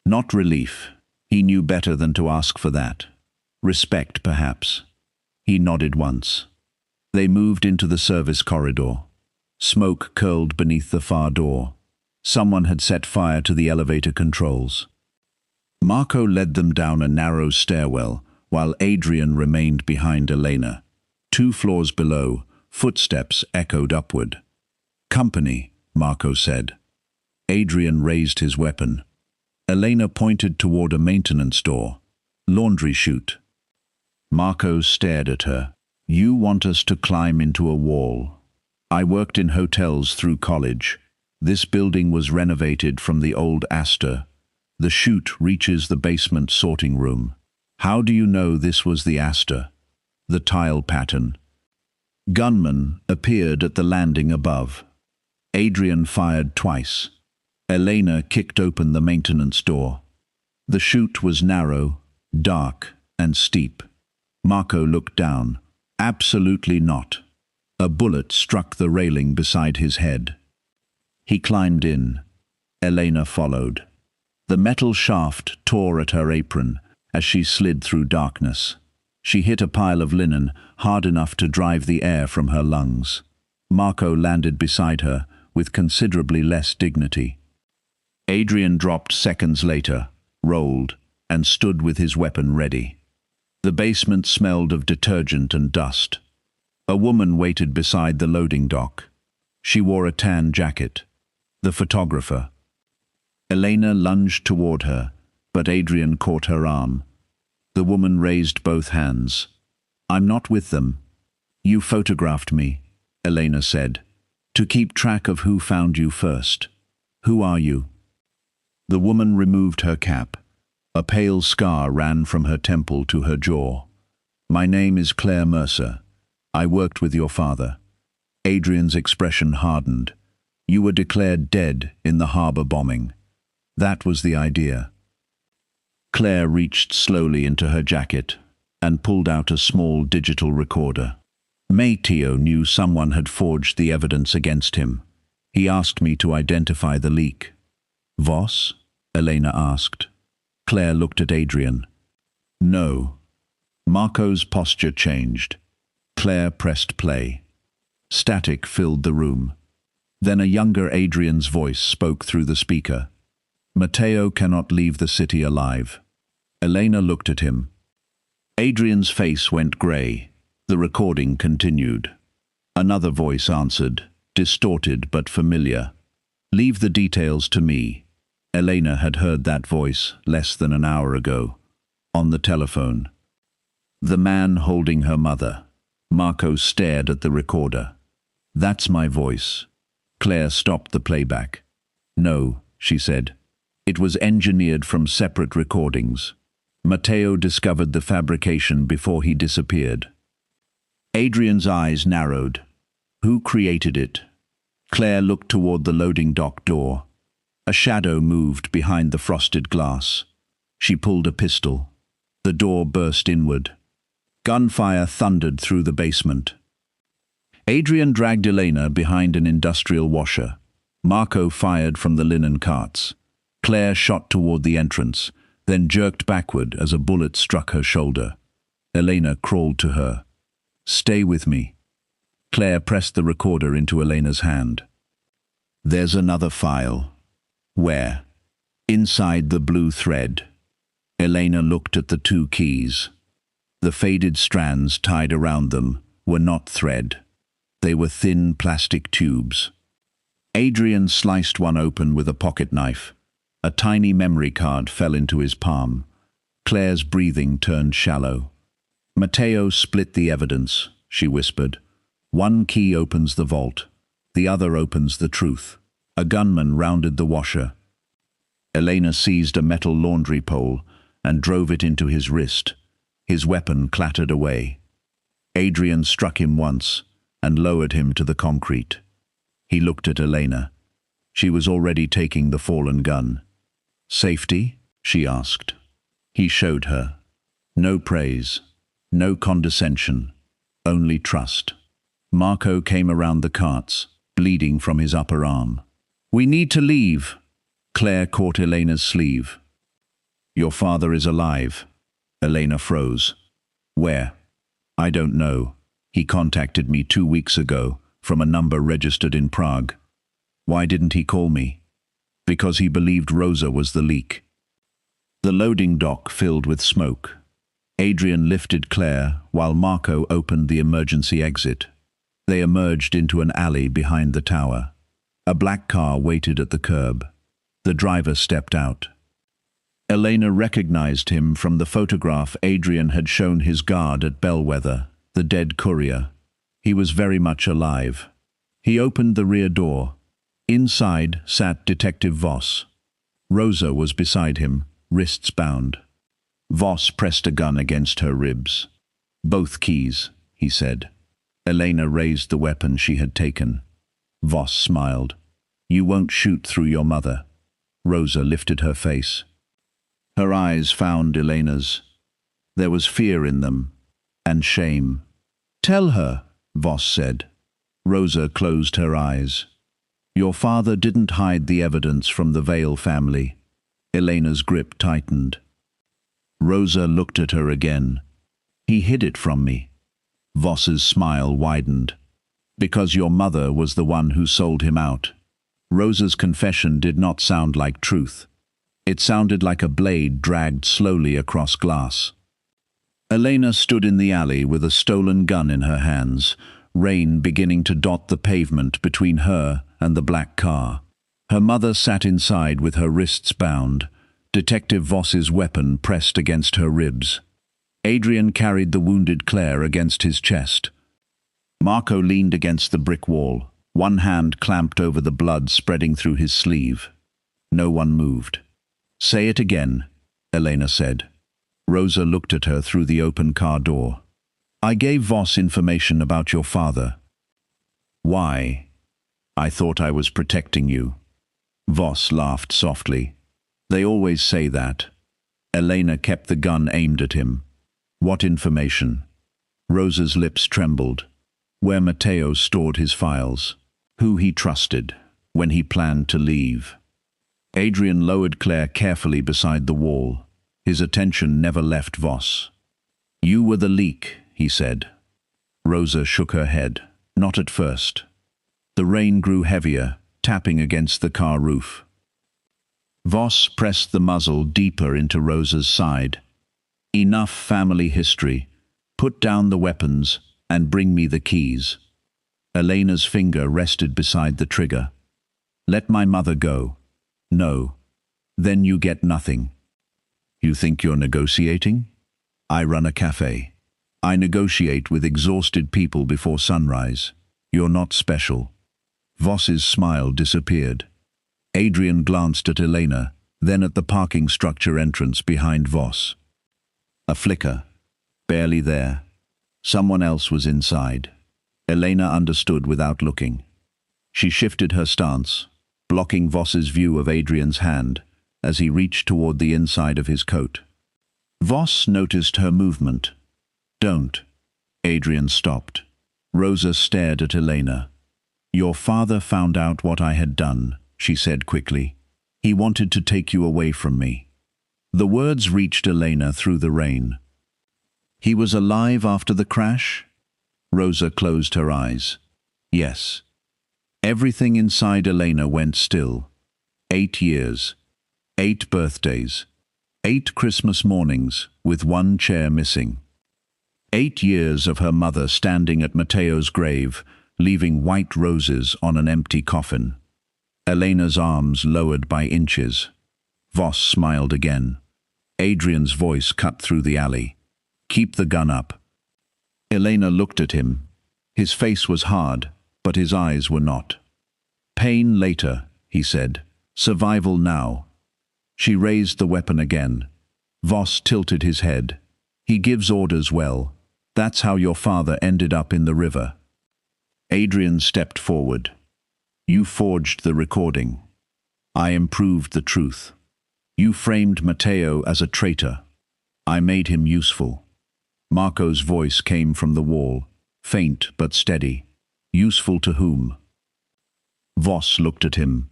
Not relief. He knew better than to ask for that. Respect, perhaps. He nodded once. They moved into the service corridor. Smoke curled beneath the far door. Someone had set fire to the elevator controls. Marco led them down a narrow stairwell, while Adrian remained behind Elena. 2 floors below, footsteps echoed upward. "Company," Marco said. Adrian raised his weapon. Elena pointed toward a maintenance door. "Laundry chute." Marco stared at her. "You want us to climb into a wall. I worked in hotels through college. This building was renovated from the old Astor. The chute reaches the basement sorting room. How do you know this was the Astor?" "The tile pattern." Gunmen appeared at the landing above. Adrian fired twice. Elena kicked open the maintenance door. The chute was narrow, dark, and steep. Marco looked down. Absolutely not. A bullet struck the railing beside his head. He climbed in. Elena followed. The metal shaft tore at her apron as she slid through darkness. She hit a pile of linen hard enough to drive the air from her lungs. Marco landed beside her with considerably less dignity. Adrian dropped seconds later, rolled, and stood with his weapon ready. The basement smelled of detergent and dust. A woman waited beside the loading dock. She wore a tan jacket. The photographer. Elena lunged toward her, but Adrian caught her arm. The woman raised both hands. "I'm not with them." "You photographed me," Elena said, "to keep track of who found you first. Who are you?" The woman removed her cap. A pale scar ran from her temple to her jaw. "My name is Claire Mercer. I worked with your father." Adrian's expression hardened. "You were declared dead in the harbor bombing. That was the idea." Claire reached slowly into her jacket and pulled out a small digital recorder. Mateo knew someone had forged the evidence against him. He asked me to identify the leak. "Voss?" Elena asked. Claire looked at Adrian. "No." Marco's posture changed. Claire pressed play. Static filled the room. Then a younger Adrian's voice spoke through the speaker. "Mateo cannot leave the city alive." Elena looked at him. Adrian's face went grey. The recording continued. Another voice answered, distorted but familiar. "Leave the details to me." Elena had heard that voice less than an hour ago, on the telephone. The man holding her mother. Marco stared at the recorder. "That's my voice." Claire stopped the playback. "No," she said. "It was engineered from separate recordings. Mateo discovered the fabrication before he disappeared." Adrian's eyes narrowed. "Who created it?" Claire looked toward the loading dock door. A shadow moved behind the frosted glass. She pulled a pistol. The door burst inward. Gunfire thundered through the basement. Adrian dragged Elena behind an industrial washer. Marco fired from the linen carts. Claire shot toward the entrance, then jerked backward as a bullet struck her shoulder. Elena crawled to her. "Stay with me." Claire pressed the recorder into Elena's hand. "There's another file." "Where?" "Inside the blue thread." Elena looked at the 2 keys. The faded strands tied around them were not thread. They were thin plastic tubes. Adrian sliced one open with a pocket knife. A tiny memory card fell into his palm. Claire's breathing turned shallow. "Mateo split the evidence," she whispered. "One key opens the vault. The other opens the truth." A gunman rounded the washer. Elena seized a metal laundry pole and drove it into his wrist. His weapon clattered away. Adrian struck him once and lowered him to the concrete. He looked at Elena. She was already taking the fallen gun. "Safety?" she asked. He showed her. No praise, no condescension, only trust. Marco came around the carts, bleeding from his upper arm. "We need to leave." Claire caught Elena's sleeve. "Your father is alive." Elena froze. "Where?" I don't know. He contacted me 2 weeks ago from a number registered in Prague. Why didn't he call me? Because he believed Rosa was the leak. The loading dock filled with smoke. Adrian lifted Claire while Marco opened the emergency exit. They emerged into an alley behind the tower. A black car waited at the curb. The driver stepped out. Elena recognized him from the photograph Adrian had shown his guard at Bellwether, the dead courier. He was very much alive. He opened the rear door. Inside sat Detective Voss. Rosa was beside him, wrists bound. Voss pressed a gun against her ribs. "Both keys," he said. Elena raised the weapon she had taken. Voss smiled. "You won't shoot through your mother." Rosa lifted her face. Her eyes found Elena's. There was fear in them, and shame. "Tell her," Voss said. Rosa closed her eyes. "Your father didn't hide the evidence from the Vale family." Elena's grip tightened. Rosa looked at her again. "He hid it from me." Voss's smile widened. "Because your mother was the one who sold him out." Rosa's confession did not sound like truth. It sounded like a blade dragged slowly across glass. Elena stood in the alley with a stolen gun in her hands, rain beginning to dot the pavement between her and the black car. Her mother sat inside with her wrists bound, Detective Voss's weapon pressed against her ribs. Adrian carried the wounded Claire against his chest. Marco leaned against the brick wall, one hand clamped over the blood spreading through his sleeve. No one moved. "Say it again," Elena said. Rosa looked at her through the open car door. "I gave Voss information about your father." "Why?" "I thought I was protecting you." Voss laughed softly. "They always say that." Elena kept the gun aimed at him. "What information?" Rosa's lips trembled. "Where Matteo stored his files. Who he trusted. When he planned to leave." Adrian lowered Claire carefully beside the wall. His attention never left Voss. "You were the leak," he said. Rosa shook her head. "Not at first." The rain grew heavier, tapping against the car roof. Voss pressed the muzzle deeper into Rosa's side. "Enough family history. Put down the weapons and bring me the keys." Elena's finger rested beside the trigger. "Let my mother go." "No. Then you get nothing." "You think you're negotiating?" "I run a cafe. I negotiate with exhausted people before sunrise. You're not special." Voss's smile disappeared. Adrian glanced at Elena, then at the parking structure entrance behind Voss. A flicker. Barely there. Someone else was inside. Elena understood without looking. She shifted her stance, blocking Voss's view of Adrian's hand as he reached toward the inside of his coat. Voss noticed her movement. "Don't." Adrian stopped. Rosa stared at Elena. "Your father found out what I had done," she said quickly. "He wanted to take you away from me." The words reached Elena through the rain. "He was alive after the crash?" Rosa closed her eyes. "Yes." Everything inside Elena went still. 8 years. 8 birthdays. 8 Christmas mornings, with one chair missing. 8 years of her mother standing at Matteo's grave, leaving white roses on an empty coffin. Elena's arms lowered by inches. Voss smiled again. Adrian's voice cut through the alley. "Keep the gun up." Elena looked at him. His face was hard, but his eyes were not. "Pain later," he said. "Survival now." She raised the weapon again. Voss tilted his head. "He gives orders well. That's how your father ended up in the river." Adrian stepped forward. "You forged the recording. I improved the truth. You framed Matteo as a traitor. I made him useful." Marco's voice came from the wall, faint but steady. "Useful to whom?" Voss looked at him.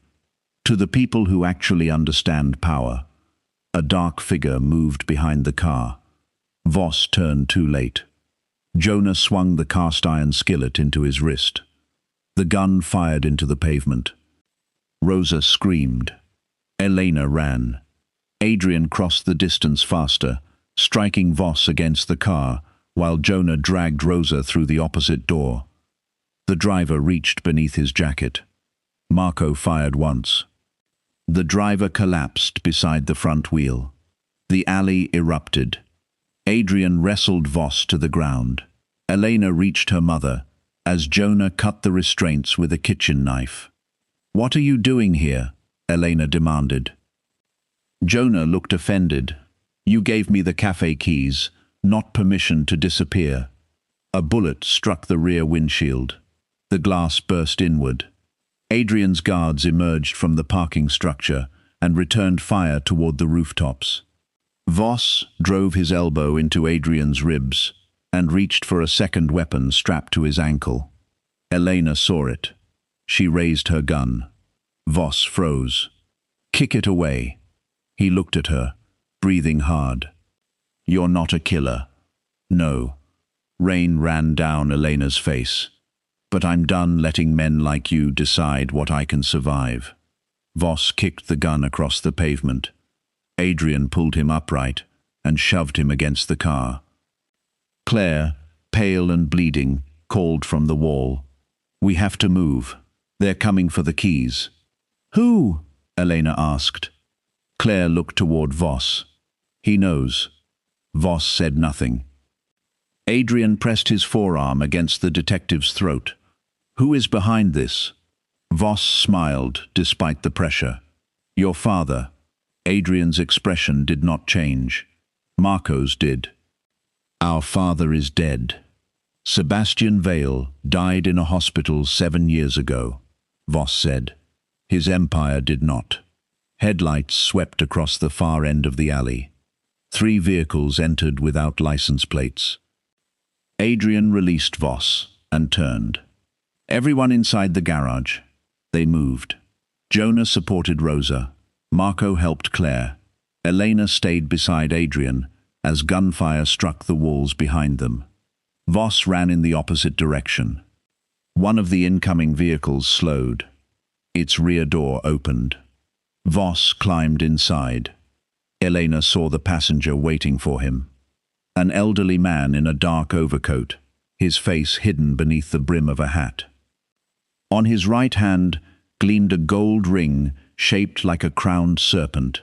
"To the people who actually understand power." A dark figure moved behind the car. Voss turned too late. Jonah swung the cast-iron skillet into his wrist. The gun fired into the pavement. Rosa screamed. Elena ran. Adrian crossed the distance faster, striking Voss against the car, while Jonah dragged Rosa through the opposite door. The driver reached beneath his jacket. Marco fired once. The driver collapsed beside the front wheel. The alley erupted. Adrian wrestled Voss to the ground. Elena reached her mother, as Jonah cut the restraints with a kitchen knife. "What are you doing here?" Elena demanded. Jonah looked offended. "You gave me the cafe keys, not permission to disappear." A bullet struck the rear windshield. The glass burst inward. Adrian's guards emerged from the parking structure and returned fire toward the rooftops. Voss drove his elbow into Adrian's ribs and reached for a second weapon strapped to his ankle. Elena saw it. She raised her gun. Voss froze. "Kick it away." He looked at her, breathing hard. "You're not a killer." "No." Rain ran down Elena's face. "But I'm done letting men like you decide what I can survive." Voss kicked the gun across the pavement. Adrian pulled him upright and shoved him against the car. Claire, pale and bleeding, called from the wall. "We have to move. They're coming for the keys." "Who?" Elena asked. Claire looked toward Voss. "He knows." Voss said nothing. Adrian pressed his forearm against the detective's throat. "Who is behind this?" Voss smiled despite the pressure. "Your father." Adrian's expression did not change. Marco's did. "Our father is dead. Sebastian Vale died in a hospital 7 years ago," Voss said. His empire did not. Headlights swept across the far end of the alley. 3 vehicles entered without license plates. Adrian released Voss and turned. "Everyone inside the garage." They moved. Jonah supported Rosa. Marco helped Claire. Elena stayed beside Adrian as gunfire struck the walls behind them. Voss ran in the opposite direction. One of the incoming vehicles slowed. Its rear door opened. Voss climbed inside. Elena saw the passenger waiting for him. An elderly man in a dark overcoat, his face hidden beneath the brim of a hat. On his right hand gleamed a gold ring shaped like a crowned serpent.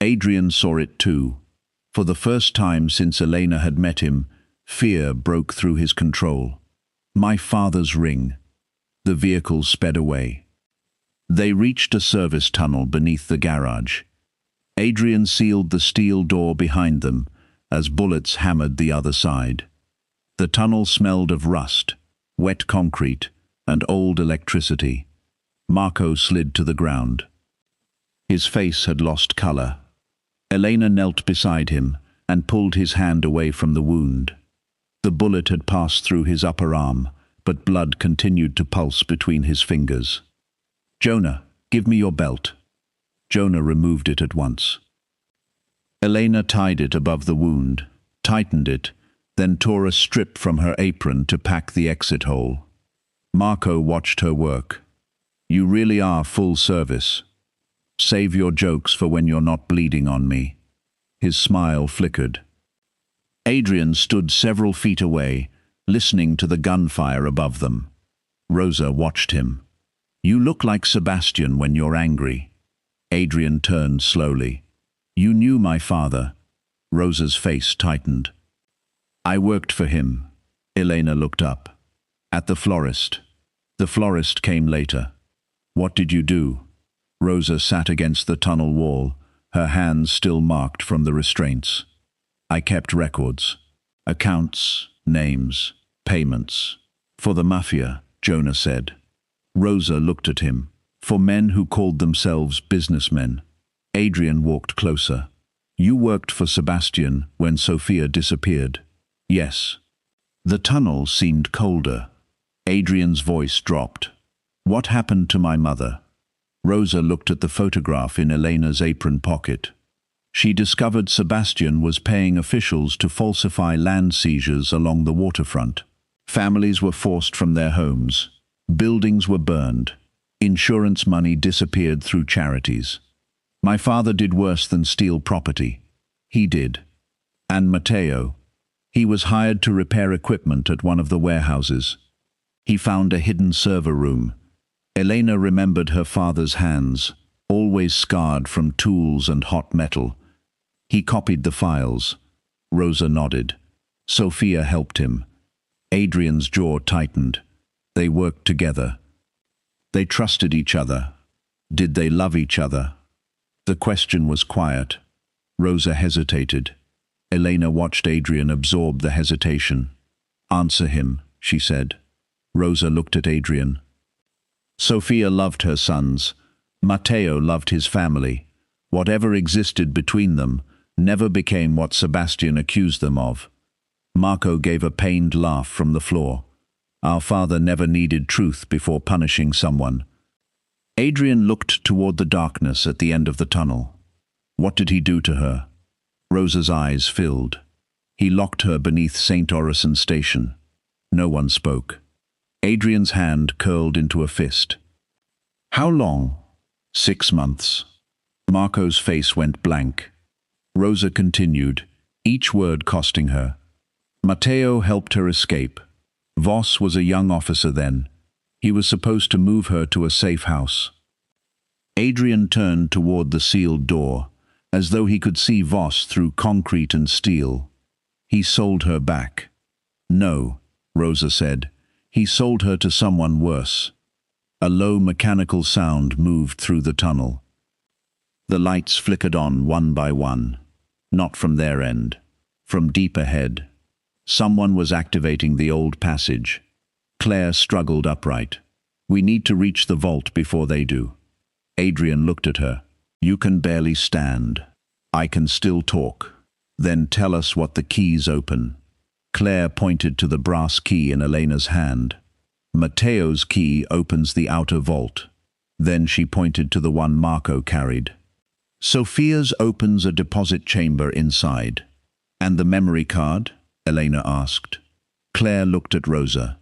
Adrian saw it too. For the first time since Elena had met him, fear broke through his control. "My father's ring." The vehicle sped away. They reached a service tunnel beneath the garage. Adrian sealed the steel door behind them as bullets hammered the other side. The tunnel smelled of rust, wet concrete, and old electricity. Marco slid to the ground. His face had lost color. Elena knelt beside him and pulled his hand away from the wound. The bullet had passed through his upper arm, but blood continued to pulse between his fingers. "Jonah, give me your belt." Jonah removed it at once. Elena tied it above the wound, tightened it, then tore a strip from her apron to pack the exit hole. Marco watched her work. "You really are full service. Save your jokes for when you're not bleeding on me." His smile flickered. Adrian stood several feet away, listening to the gunfire above them. Rosa watched him. "You look like Sebastian when you're angry." Adrian turned slowly. "You knew my father." Rosa's face tightened. "I worked for him." Elena looked up. "At the florist." "The florist came later." "What did you do?" Rosa sat against the tunnel wall, her hands still marked from the restraints. "I kept records. Accounts, names, payments. For the Mafia," Jonah said. Rosa looked at him. "For men who called themselves businessmen." Adrian walked closer. "You worked for Sebastian when Sophia disappeared." "Yes." The tunnel seemed colder. Adrian's voice dropped. "What happened to my mother?" Rosa looked at the photograph in Elena's apron pocket. She discovered Sebastian was paying officials to falsify land seizures along the waterfront. Families were forced from their homes. Buildings were burned. Insurance money disappeared through charities. My father did worse than steal property. He did. And Matteo. He was hired to repair equipment at one of the warehouses. He found a hidden server room. Elena remembered her father's hands, always scarred from tools and hot metal. He copied the files. Rosa nodded. Sophia helped him. Adrian's jaw tightened. They worked together. They trusted each other. Did they love each other? The question was quiet. Rosa hesitated. Elena watched Adrian absorb the hesitation. "Answer him," she said. Rosa looked at Adrian. Sophia loved her sons. Matteo loved his family. Whatever existed between them never became what Sebastian accused them of. Marco gave a pained laugh from the floor. Our father never needed truth before punishing someone. Adrian looked toward the darkness at the end of the tunnel. What did he do to her? Rosa's eyes filled. He locked her beneath St. Orison Station. No one spoke. Adrian's hand curled into a fist. How long? 6 months. Marco's face went blank. Rosa continued, each word costing her. Matteo helped her escape. Voss was a young officer then. He was supposed to move her to a safe house. Adrian turned toward the sealed door, as though he could see Voss through concrete and steel. He sold her back. No, Rosa said. He sold her to someone worse. A low mechanical sound moved through the tunnel. The lights flickered on one by one. Not from their end. From deep ahead. Someone was activating the old passage. Claire struggled upright. We need to reach the vault before they do. Adrian looked at her. You can barely stand. I can still talk. Then tell us what the keys open. Claire pointed to the brass key in Elena's hand. Matteo's key opens the outer vault. Then she pointed to the one Marco carried. Sophia's opens a deposit chamber inside. And the memory card? Elena asked. Claire looked at Rosa.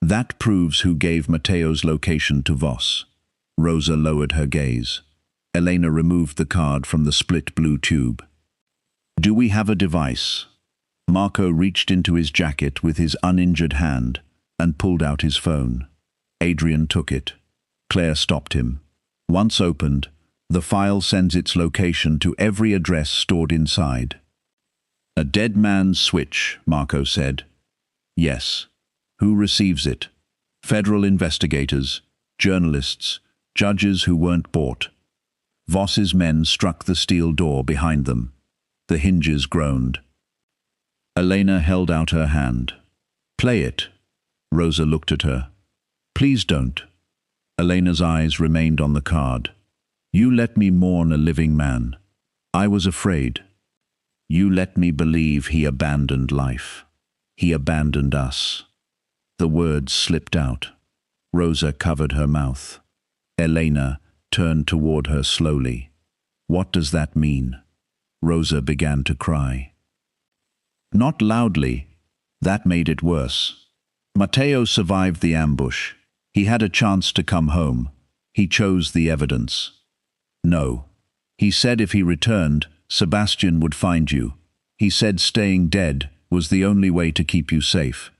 That proves who gave Matteo's location to Voss. Rosa lowered her gaze. Elena removed the card from the split blue tube. Do we have a device? Marco reached into his jacket with his uninjured hand and pulled out his phone. Adrian took it. Claire stopped him. Once opened, the file sends its location to every address stored inside. A dead man's switch, Marco said. Yes. Who receives it? Federal investigators, journalists, judges who weren't bought. Voss's men struck the steel door behind them. The hinges groaned. Elena held out her hand. Play it. Rosa looked at her. Please don't. Elena's eyes remained on the card. You let me mourn a living man. I was afraid. You let me believe he abandoned life. He abandoned us. The words slipped out. Rosa covered her mouth. Elena turned toward her slowly. What does that mean? Rosa began to cry. Not loudly. That made it worse. Matteo survived the ambush. He had a chance to come home. He chose the evidence. No. He said if he returned, Sebastian would find you. He said staying dead was the only way to keep you safe.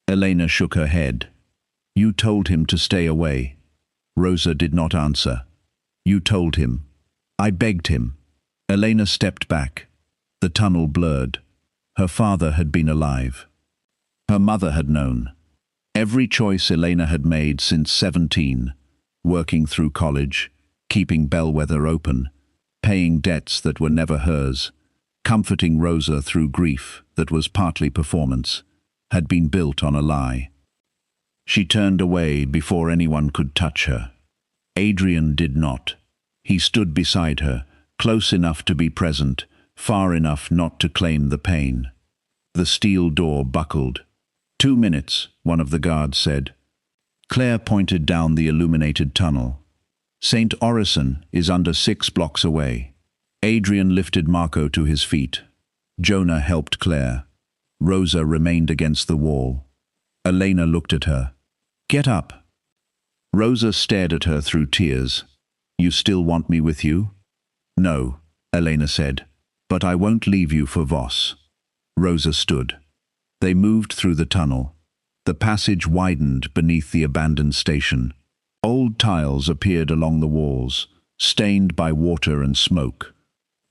Elena shook her head. You told him to stay away. Rosa did not answer. You told him. I begged him. Elena stepped back. The tunnel blurred. Her father had been alive. Her mother had known. Every choice Elena had made since 17, working through college, keeping Bellwether open, paying debts that were never hers, comforting Rosa through grief that was partly performance, had been built on a lie. She turned away before anyone could touch her. Adrian did not. He stood beside her, close enough to be present, far enough not to claim the pain. The steel door buckled. 2 minutes, one of the guards said. Claire pointed down the illuminated tunnel. St. Orison is under 6 blocks away. Adrian lifted Marco to his feet. Jonah helped Claire. Rosa remained against the wall. Elena looked at her. "Get up." Rosa stared at her through tears. "You still want me with you?" "No," Elena said, "but I won't leave you for Voss." Rosa stood. They moved through the tunnel. The passage widened beneath the abandoned station. Old tiles appeared along the walls, stained by water and smoke.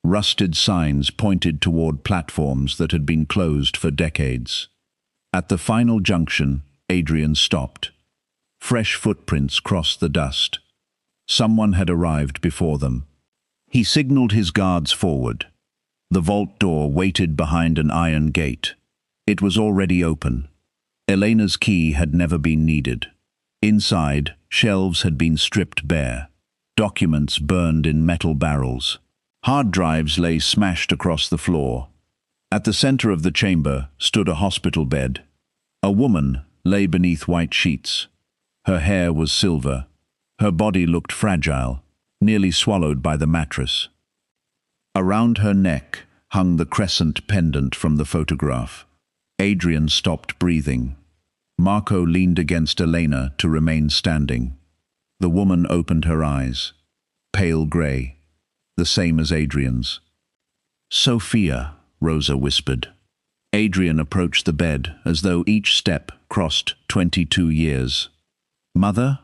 Rusted signs pointed toward platforms that had been closed for decades. At the final junction, Adrian stopped. Fresh footprints crossed the dust. Someone had arrived before them. He signaled his guards forward. The vault door waited behind an iron gate. It was already open. Elena's key had never been needed. Inside, shelves had been stripped bare. Documents burned in metal barrels. Hard drives lay smashed across the floor. At the center of the chamber stood a hospital bed. A woman lay beneath white sheets. Her hair was silver. Her body looked fragile, nearly swallowed by the mattress. Around her neck hung the crescent pendant from the photograph. Adrian stopped breathing. Marco leaned against Elena to remain standing. The woman opened her eyes. Pale grey, the same as Adrian's. "Sophia," Rosa whispered. Adrian approached the bed as though each step crossed 22 years. "Mother?"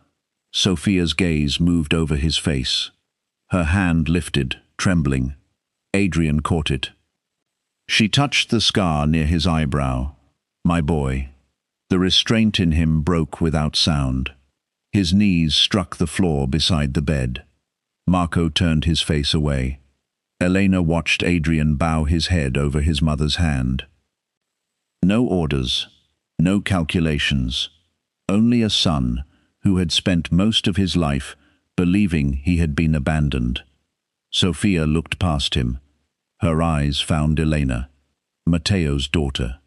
Sophia's gaze moved over his face. Her hand lifted, trembling. Adrian caught it. She touched the scar near his eyebrow. "My boy." The restraint in him broke without sound. His knees struck the floor beside the bed. Marco turned his face away. Elena watched Adrian bow his head over his mother's hand. No orders, no calculations, only a son who had spent most of his life believing he had been abandoned. Sophia looked past him. Her eyes found Elena, Matteo's daughter.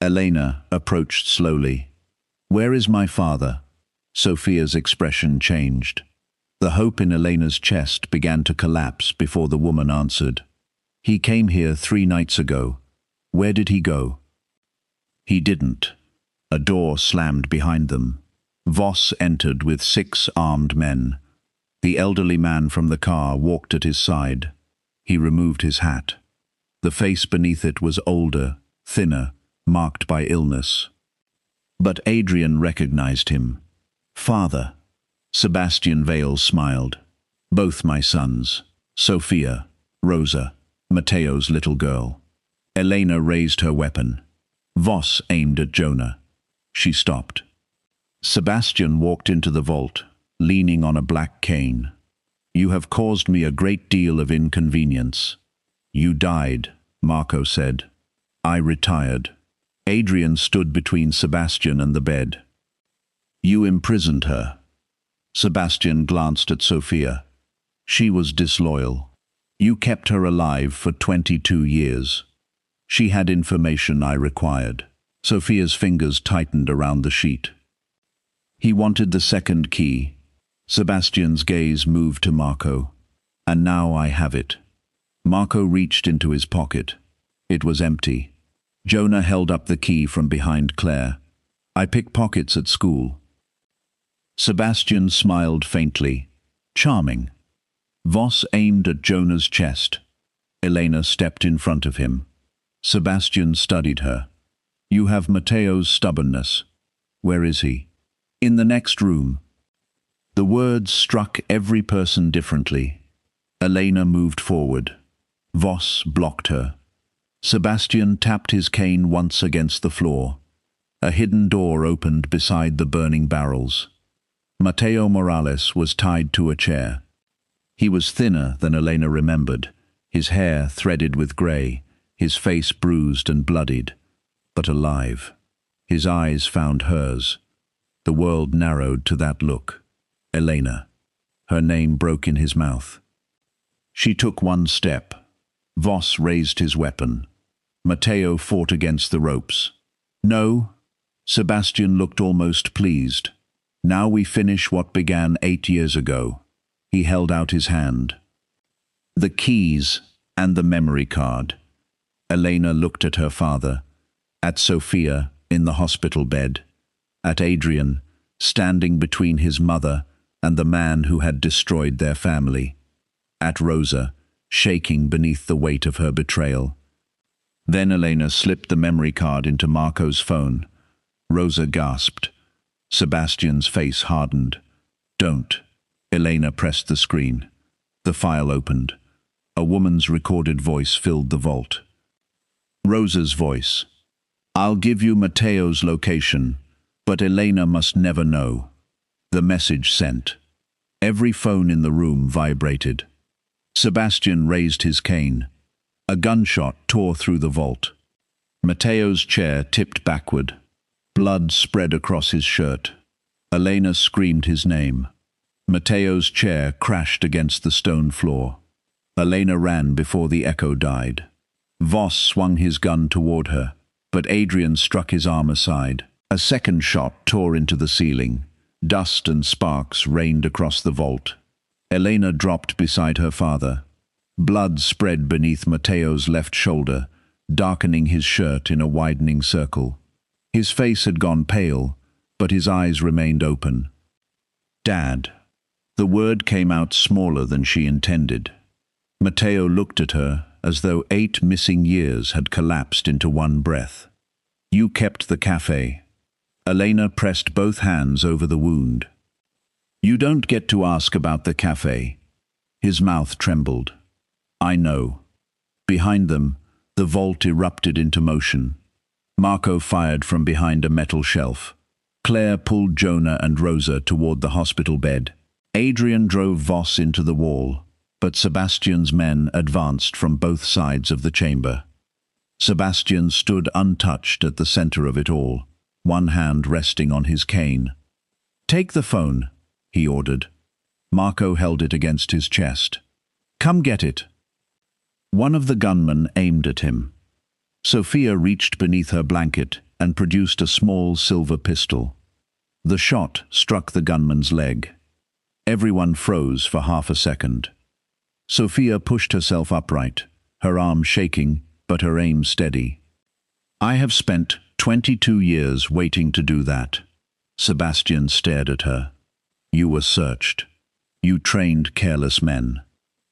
Elena approached slowly. "Where is my father?" Sophia's expression changed. The hope in Elena's chest began to collapse before the woman answered. "He came here 3 nights ago. Where did he go?" He didn't. A door slammed behind them. Voss entered with 6 armed men. The elderly man from the car walked at his side. He removed his hat. The face beneath it was older, thinner, marked by illness. But Adrian recognized him. "Father." Sebastian Vale smiled. "Both my sons. Sophia, Rosa, Matteo's little girl." Elena raised her weapon. Voss aimed at Jonah. She stopped. Sebastian walked into the vault, leaning on a black cane. "You have caused me a great deal of inconvenience." "You died," Marco said. "I retired." Adrian stood between Sebastian and the bed. "You imprisoned her." Sebastian glanced at Sophia. "She was disloyal. You kept her alive for 22 years. She had information I required." Sophia's fingers tightened around the sheet. "He wanted the second key." Sebastian's gaze moved to Marco. "And now I have it." Marco reached into his pocket. It was empty. Jonah held up the key from behind Claire. "I pick pockets at school." Sebastian smiled faintly. "Charming." Voss aimed at Jonah's chest. Elena stepped in front of him. Sebastian studied her. "You have Matteo's stubbornness." "Where is he?" "In the next room." The words struck every person differently. Elena moved forward. Voss blocked her. Sebastian tapped his cane once against the floor. A hidden door opened beside the burning barrels. Matteo Morales was tied to a chair. He was thinner than Elena remembered, his hair threaded with grey, his face bruised and bloodied, but alive. His eyes found hers. The world narrowed to that look. Elena. Her name broke in his mouth. She took one step. Voss raised his weapon. Matteo fought against the ropes. "No." Sebastian looked almost pleased. "Now we finish what began 8 years ago." He held out his hand. The keys and the memory card. Elena looked at her father, at Sophia in the hospital bed, at Adrian standing between his mother and the man who had destroyed their family, at Rosa shaking beneath the weight of her betrayal. Then Elena slipped the memory card into Marco's phone. Rosa gasped. Sebastian's face hardened. "Don't." Elena pressed the screen. The file opened. A woman's recorded voice filled the vault. Rosa's voice. "I'll give you Matteo's location, but Elena must never know." The message sent. Every phone in the room vibrated. Sebastian raised his cane. A gunshot tore through the vault. Matteo's chair tipped backward. Blood spread across his shirt. Elena screamed his name. Matteo's chair crashed against the stone floor. Elena ran before the echo died. Voss swung his gun toward her, but Adrian struck his arm aside. A second shot tore into the ceiling. Dust and sparks rained across the vault. Elena dropped beside her father. Blood spread beneath Matteo's left shoulder, darkening his shirt in a widening circle. His face had gone pale, but his eyes remained open. "Dad." The word came out smaller than she intended. Matteo looked at her as though 8 missing years had collapsed into one breath. "You kept the cafe." Elena pressed both hands over the wound. "You don't get to ask about the cafe." His mouth trembled. "I know." Behind them, the vault erupted into motion. Marco fired from behind a metal shelf. Claire pulled Jonah and Rosa toward the hospital bed. Adrian drove Voss into the wall, but Sebastian's men advanced from both sides of the chamber. Sebastian stood untouched at the center of it all, one hand resting on his cane. "Take the phone," he ordered. Marco held it against his chest. "Come get it." One of the gunmen aimed at him. Sophia reached beneath her blanket and produced a small silver pistol. The shot struck the gunman's leg. Everyone froze for half a second. Sophia pushed herself upright, her arm shaking, but her aim steady. "I have spent 22 years waiting to do that." Sebastian stared at her. "You were searched. You trained careless men."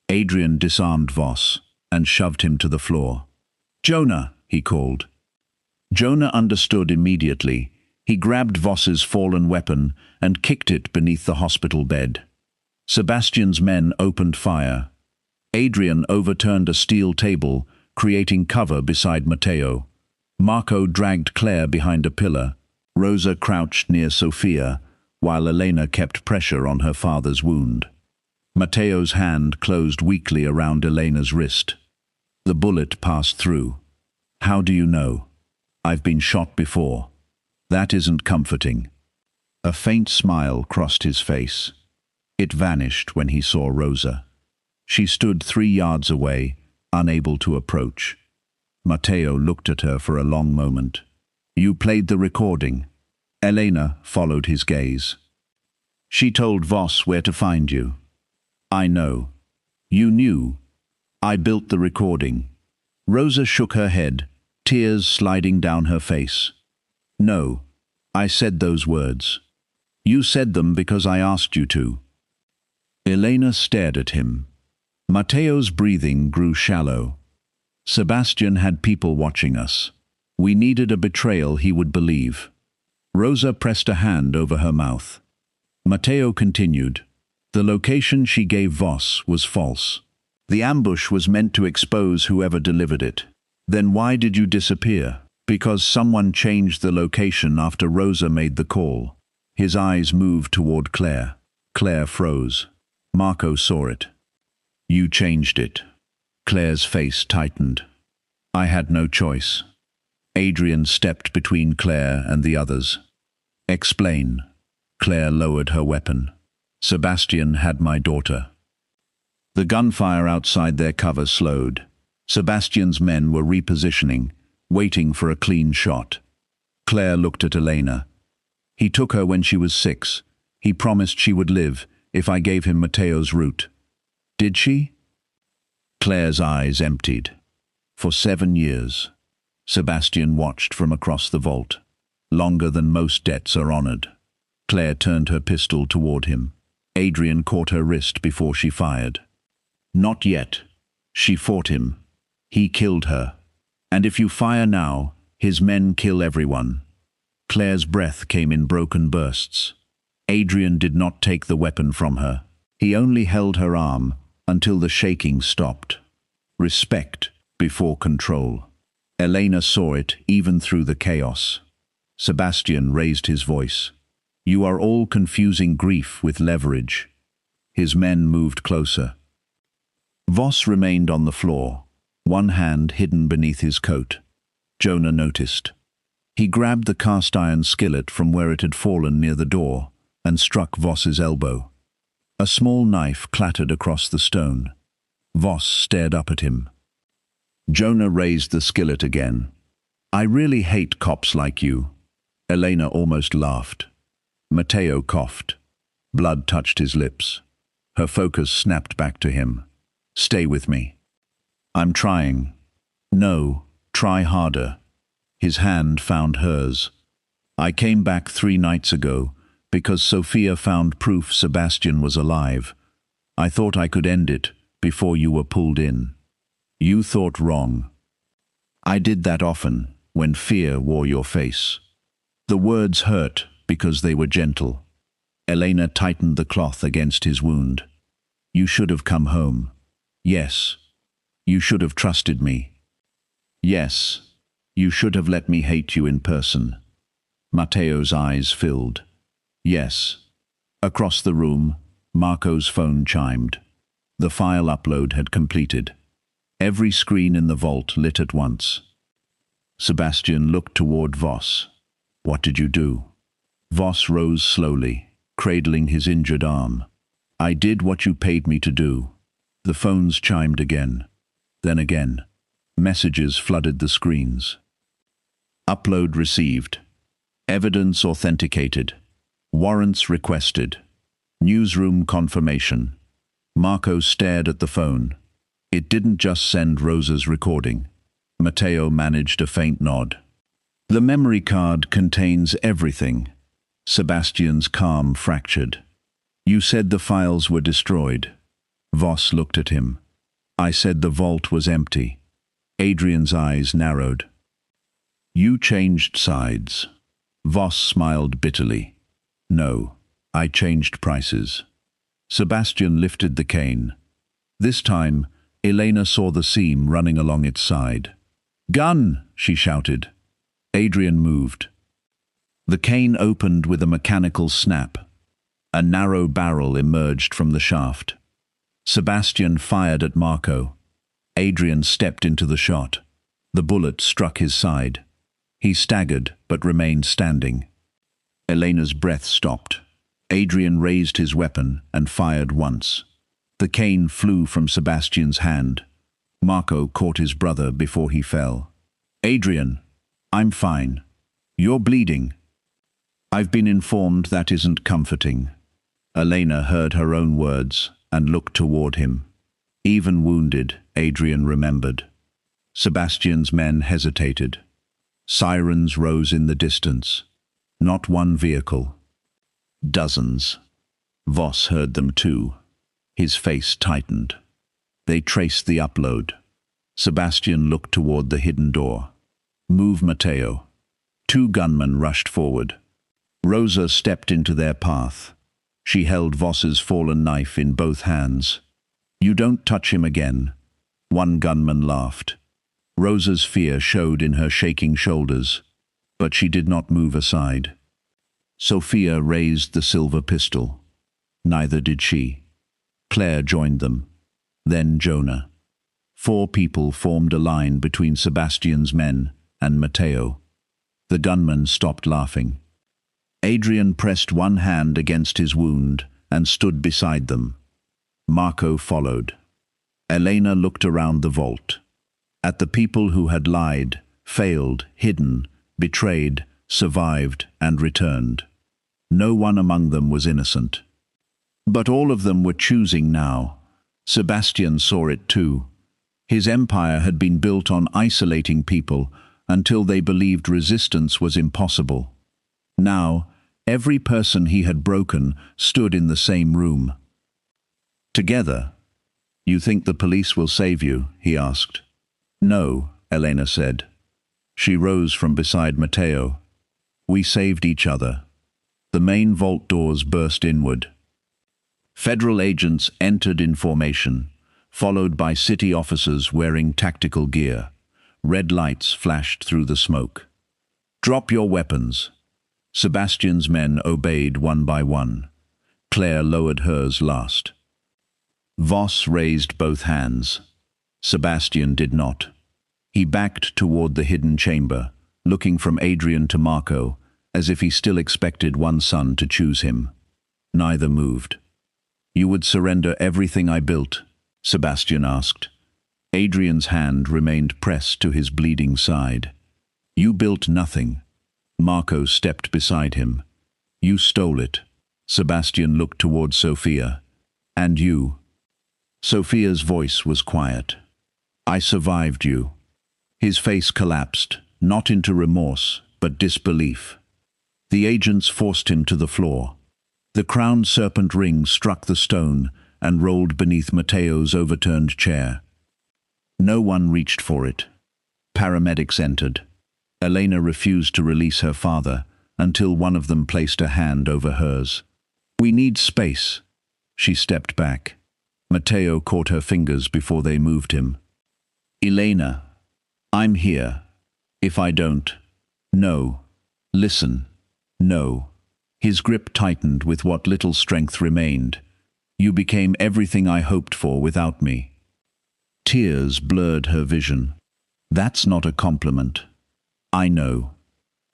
Adrian disarmed Voss and shoved him to the floor. "Jonah," he called. Jonah understood immediately. He grabbed Voss's fallen weapon and kicked it beneath the hospital bed. Sebastian's men opened fire. Adrian overturned a steel table, creating cover beside Matteo. Marco dragged Claire behind a pillar. Rosa crouched near Sophia, while Elena kept pressure on her father's wound. Matteo's hand closed weakly around Elena's wrist. The bullet passed through. "How do you know?" "I've been shot before." "That isn't comforting." A faint smile crossed his face. It vanished when he saw Rosa. She stood 3 yards away, unable to approach. Matteo looked at her for a long moment. "You played the recording." Elena followed his gaze. "She told Voss where to find you." "I know." "You knew." "I built the recording." Rosa shook her head, tears sliding down her face. "No, I said those words. You said them because I asked you to." Elena stared at him. Matteo's breathing grew shallow. "Sebastian had people watching us. We needed a betrayal he would believe." Rosa pressed a hand over her mouth. Matteo continued. "The location she gave Voss was false. The ambush was meant to expose whoever delivered it. Then why did you disappear?" "Because someone changed the location after Rosa made the call." His eyes moved toward Claire. Claire froze. Marco saw it. "You changed it." Claire's face tightened. "I had no choice." Adrian stepped between Claire and the others. "Explain." Claire lowered her weapon. "Sebastian had my daughter." The gunfire outside their cover slowed. Sebastian's men were repositioning, waiting for a clean shot. Claire looked at Elena. "He took her when she was 6. He promised she would live if I gave him Matteo's route." "Did she?" Claire's eyes emptied. For 7 years, Sebastian watched from across the vault, longer than most debts are honored. Claire turned her pistol toward him. Adrian caught her wrist before she fired. Not yet. She fought him. He killed her. And if you fire now, his men kill everyone. Claire's breath came in broken bursts. Adrian did not take the weapon from her. He only held her arm until the shaking stopped. Respect before control. Elena saw it even through the chaos. Sebastian raised his voice. You are all confusing grief with leverage. His men moved closer. Voss remained on the floor, one hand hidden beneath his coat. Jonah noticed. He grabbed the cast-iron skillet from where it had fallen near the door and struck Voss's elbow. A small knife clattered across the stone. Voss stared up at him. Jonah raised the skillet again. I really hate cops like you. Elena almost laughed. Matteo coughed. Blood touched his lips. Her focus snapped back to him. Stay with me. I'm trying. No, try harder. His hand found hers. I came back 3 nights ago because Sophia found proof Sebastian was alive. I thought I could end it before you were pulled in. You thought wrong. I did that often when fear wore your face. The words hurt because they were gentle. Elena tightened the cloth against his wound. You should have come home. Yes. You should have trusted me. Yes. You should have let me hate you in person. Matteo's eyes filled. Yes. Across the room, Marco's phone chimed. The file upload had completed. Every screen in the vault lit at once. Sebastian looked toward Voss. What did you do? Voss rose slowly, cradling his injured arm. I did what you paid me to do. The phones chimed again. Then again. Messages flooded the screens. Upload received. Evidence authenticated. Warrants requested. Newsroom confirmation. Marco stared at the phone. It didn't just send Rosa's recording. Matteo managed a faint nod. The memory card contains everything. Sebastian's calm fractured. You said the files were destroyed. Voss looked at him. I said the vault was empty. Adrian's eyes narrowed. You changed sides. Voss smiled bitterly. No, I changed prices. Sebastian lifted the cane. This time, Elena saw the seam running along its side. Gun! She shouted. Adrian moved. The cane opened with a mechanical snap. A narrow barrel emerged from the shaft. Sebastian fired at Marco. Adrian stepped into the shot. The bullet struck his side. He staggered, but remained standing. Elena's breath stopped. Adrian raised his weapon and fired once. The cane flew from Sebastian's hand. Marco caught his brother before he fell. Adrian, I'm fine. You're bleeding. I've been informed that isn't comforting. Elena heard her own words and looked toward him. Even wounded, Adrian remembered. Sebastian's men hesitated. Sirens rose in the distance. Not one vehicle. Dozens. Voss heard them too. His face tightened. They traced the upload. Sebastian looked toward the hidden door. Move, Matteo. 2 gunmen rushed forward. Rosa stepped into their path. She held Voss's fallen knife in both hands. You don't touch him again. One gunman laughed. Rosa's fear showed in her shaking shoulders, but she did not move aside. Sophia raised the silver pistol. Neither did she. Claire joined them. Then Jonah. 4 people formed a line between Sebastian's men and Matteo. The gunman stopped laughing. Adrian pressed one hand against his wound and stood beside them. Marco followed. Elena looked around the vault. At the people who had lied, failed, hidden, betrayed, survived, and returned. No one among them was innocent. But all of them were choosing now. Sebastian saw it too. His empire had been built on isolating people until they believed resistance was impossible. Now, every person he had broken stood in the same room. Together. "You think the police will save you?" he asked. "No," Elena said. She rose from beside Matteo. "We saved each other." The main vault doors burst inward. Federal agents entered in formation, followed by city officers wearing tactical gear. Red lights flashed through the smoke. "Drop your weapons." Sebastian's men obeyed one by one. Claire lowered hers last. Voss raised both hands. Sebastian did not. He backed toward the hidden chamber, looking from Adrian to Marco, as if he still expected one son to choose him. Neither moved. "You would surrender everything I built?" Sebastian asked. Adrian's hand remained pressed to his bleeding side. "You built nothing." Marco stepped beside him. "You stole it." Sebastian looked toward Sophia. "And you?" Sophia's voice was quiet. "I survived you." His face collapsed, not into remorse, but disbelief. The agents forced him to the floor. The crowned serpent ring struck the stone and rolled beneath Matteo's overturned chair. No one reached for it. Paramedics entered. Elena refused to release her father until one of them placed a hand over hers. "We need space." She stepped back. Matteo caught her fingers before they moved him. "Elena, I'm here. If I don't..." "No. Listen. No." His grip tightened with what little strength remained. "You became everything I hoped for without me." Tears blurred her vision. "That's not a compliment." "I know.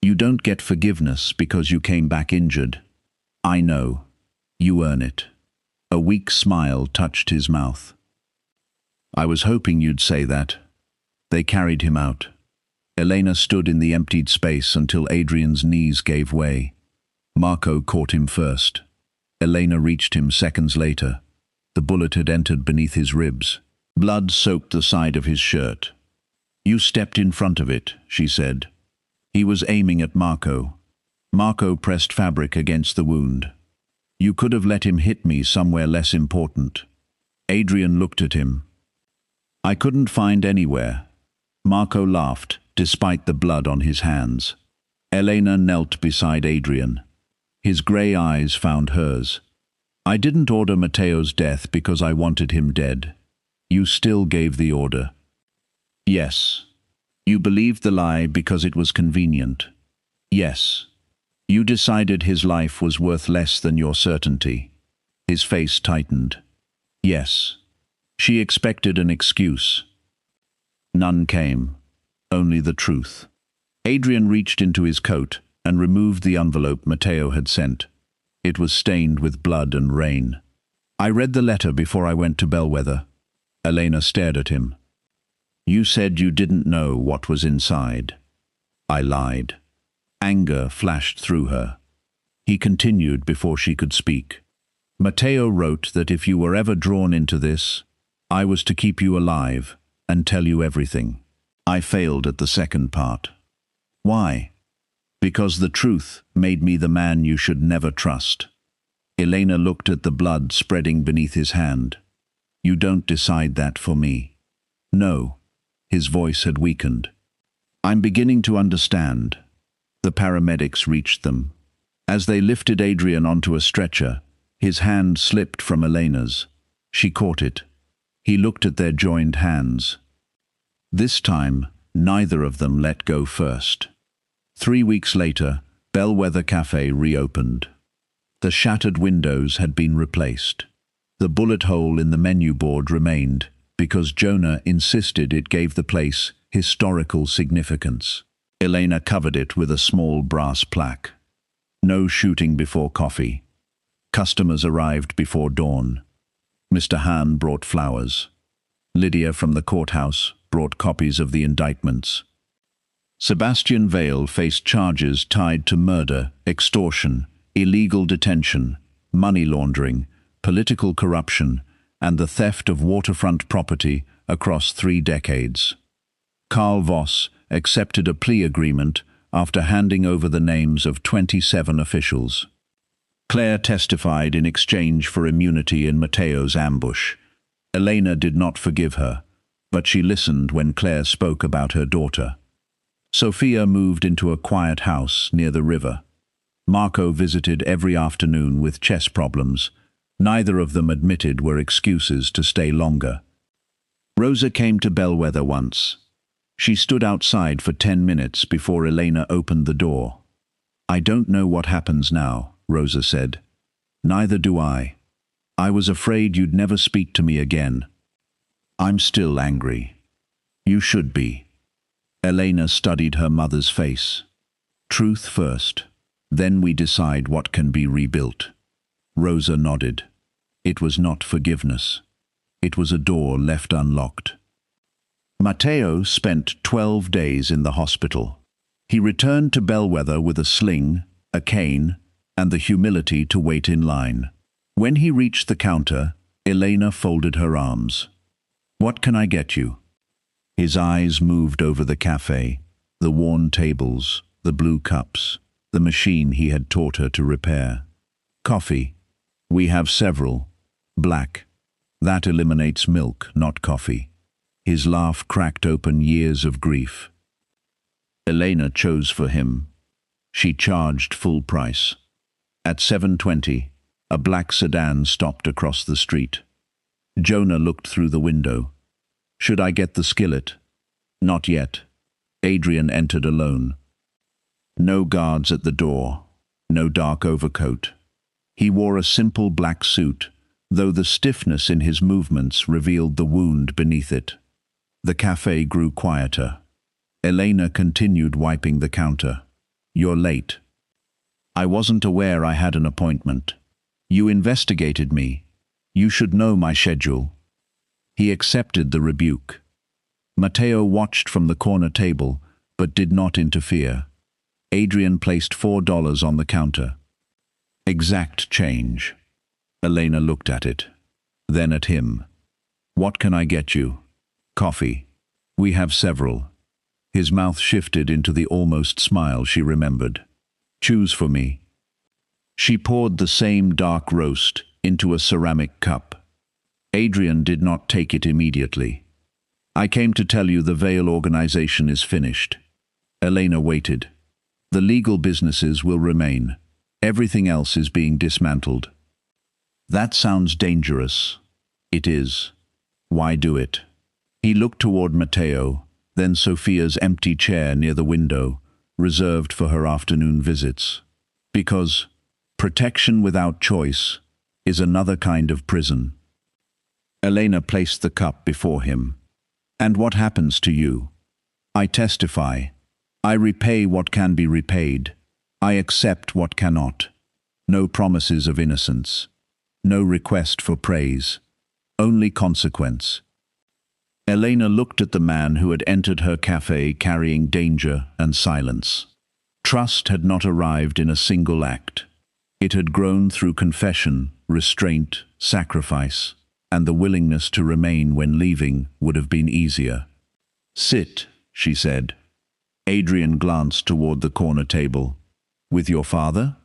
You don't get forgiveness because you came back injured." "I know. You earn it." A weak smile touched his mouth. "I was hoping you'd say that." They carried him out. Elena stood in the emptied space until Adrian's knees gave way. Marco caught him first. Elena reached him seconds later. The bullet had entered beneath his ribs. Blood soaked the side of his shirt. "You stepped in front of it," she said. He was aiming at Marco. Marco pressed fabric against the wound. "You could have let him hit me somewhere less important." Adrian looked at him. "I couldn't find anywhere." Marco laughed, despite the blood on his hands. Elena knelt beside Adrian. His grey eyes found hers. "I didn't order Matteo's death because I wanted him dead. You still gave the order." "Yes." "You believed the lie because it was convenient." "Yes." "You decided his life was worth less than your certainty." His face tightened. "Yes." She expected an excuse. None came. Only the truth. Adrian reached into his coat and removed the envelope Matteo had sent. It was stained with blood and rain. "I read the letter before I went to Bellwether." Elena stared at him. "You said you didn't know what was inside." "I lied." Anger flashed through her. He continued before she could speak. "Matteo wrote that if you were ever drawn into this, I was to keep you alive and tell you everything. I failed at the second part." "Why?" "Because the truth made me the man you should never trust." Elena looked at the blood spreading beneath his hand. "You don't decide that for me." "No." His voice had weakened. "I'm beginning to understand." The paramedics reached them. As they lifted Adrian onto a stretcher, his hand slipped from Elena's. She caught it. He looked at their joined hands. This time, neither of them let go first. 3 weeks later, Bellwether Café reopened. The shattered windows had been replaced. The bullet hole in the menu board remained, because Jonah insisted it gave the place historical significance. Elena covered it with a small brass plaque. No shooting before coffee. Customers arrived before dawn. Mr. Hahn brought flowers. Lydia from the courthouse brought copies of the indictments. Sebastian Vale faced charges tied to murder, extortion, illegal detention, money laundering, political corruption, and the theft of waterfront property across 3 decades. Carl Voss accepted a plea agreement after handing over the names of 27 officials. Claire testified in exchange for immunity in Matteo's ambush. Elena did not forgive her, but she listened when Claire spoke about her daughter. Sophia moved into a quiet house near the river. Marco visited every afternoon with chess problems. Neither of them admitted were excuses to stay longer. Rosa came to Bellwether once. She stood outside for 10 minutes before Elena opened the door. "I don't know what happens now," Rosa said. "Neither do I. I was afraid you'd never speak to me again." "I'm still angry." "You should be." Elena studied her mother's face. "Truth first. Then we decide what can be rebuilt." Rosa nodded. It was not forgiveness. It was a door left unlocked. Matteo spent 12 days in the hospital. He returned to Bellwether with a sling, a cane, and the humility to wait in line. When he reached the counter, Elena folded her arms. "What can I get you?" His eyes moved over the cafe, the worn tables, the blue cups, the machine he had taught her to repair. "Coffee. We have several. Black. That eliminates milk, not coffee." His laugh cracked open years of grief. Elena chose for him. She charged full price. At 7:20, a black sedan stopped across the street. Jonah looked through the window. "Should I get the skillet?" "Not yet." Adrian entered alone. No guards at the door, no dark overcoat. He wore a simple black suit, though the stiffness in his movements revealed the wound beneath it. The cafe grew quieter. Elena continued wiping the counter. "You're late." "I wasn't aware I had an appointment." "You investigated me. You should know my schedule." He accepted the rebuke. Matteo watched from the corner table, but did not interfere. Adrian placed $4 on the counter. "Exact change." Elena looked at it, then at him. "What can I get you?" "Coffee. We have several." His mouth shifted into the almost smile she remembered. "Choose for me." She poured the same dark roast into a ceramic cup. Adrian did not take it immediately. "I came to tell you the Vale organization is finished." Elena waited. "The legal businesses will remain. Everything else is being dismantled." "That sounds dangerous." "It is. Why do it?" He looked toward Matteo, then Sophia's empty chair near the window, reserved for her afternoon visits. "Because protection without choice is another kind of prison." Elena placed the cup before him. "And what happens to you?" "I testify. I repay what can be repaid. I accept what cannot. No promises of innocence. No request for praise. Only consequence." Elena looked at the man who had entered her cafe carrying danger and silence. Trust had not arrived in a single act. It had grown through confession, restraint, sacrifice, and the willingness to remain when leaving would have been easier. "Sit," she said. Adrian glanced toward the corner table. "With your father?"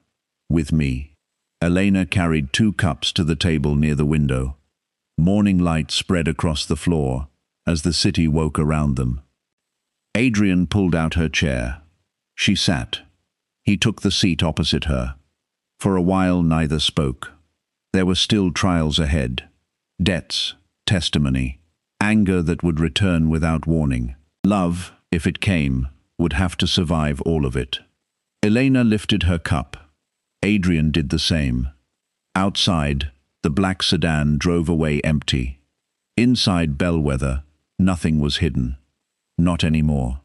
"With me." Elena carried 2 cups to the table near the window. Morning light spread across the floor as the city woke around them. Adrian pulled out her chair. She sat. He took the seat opposite her. For a while neither spoke. There were still trials ahead. Debts, testimony, anger that would return without warning. Love, if it came, would have to survive all of it. Elena lifted her cup. Adrian did the same. Outside, the black sedan drove away empty. Inside Bellwether, nothing was hidden. Not anymore.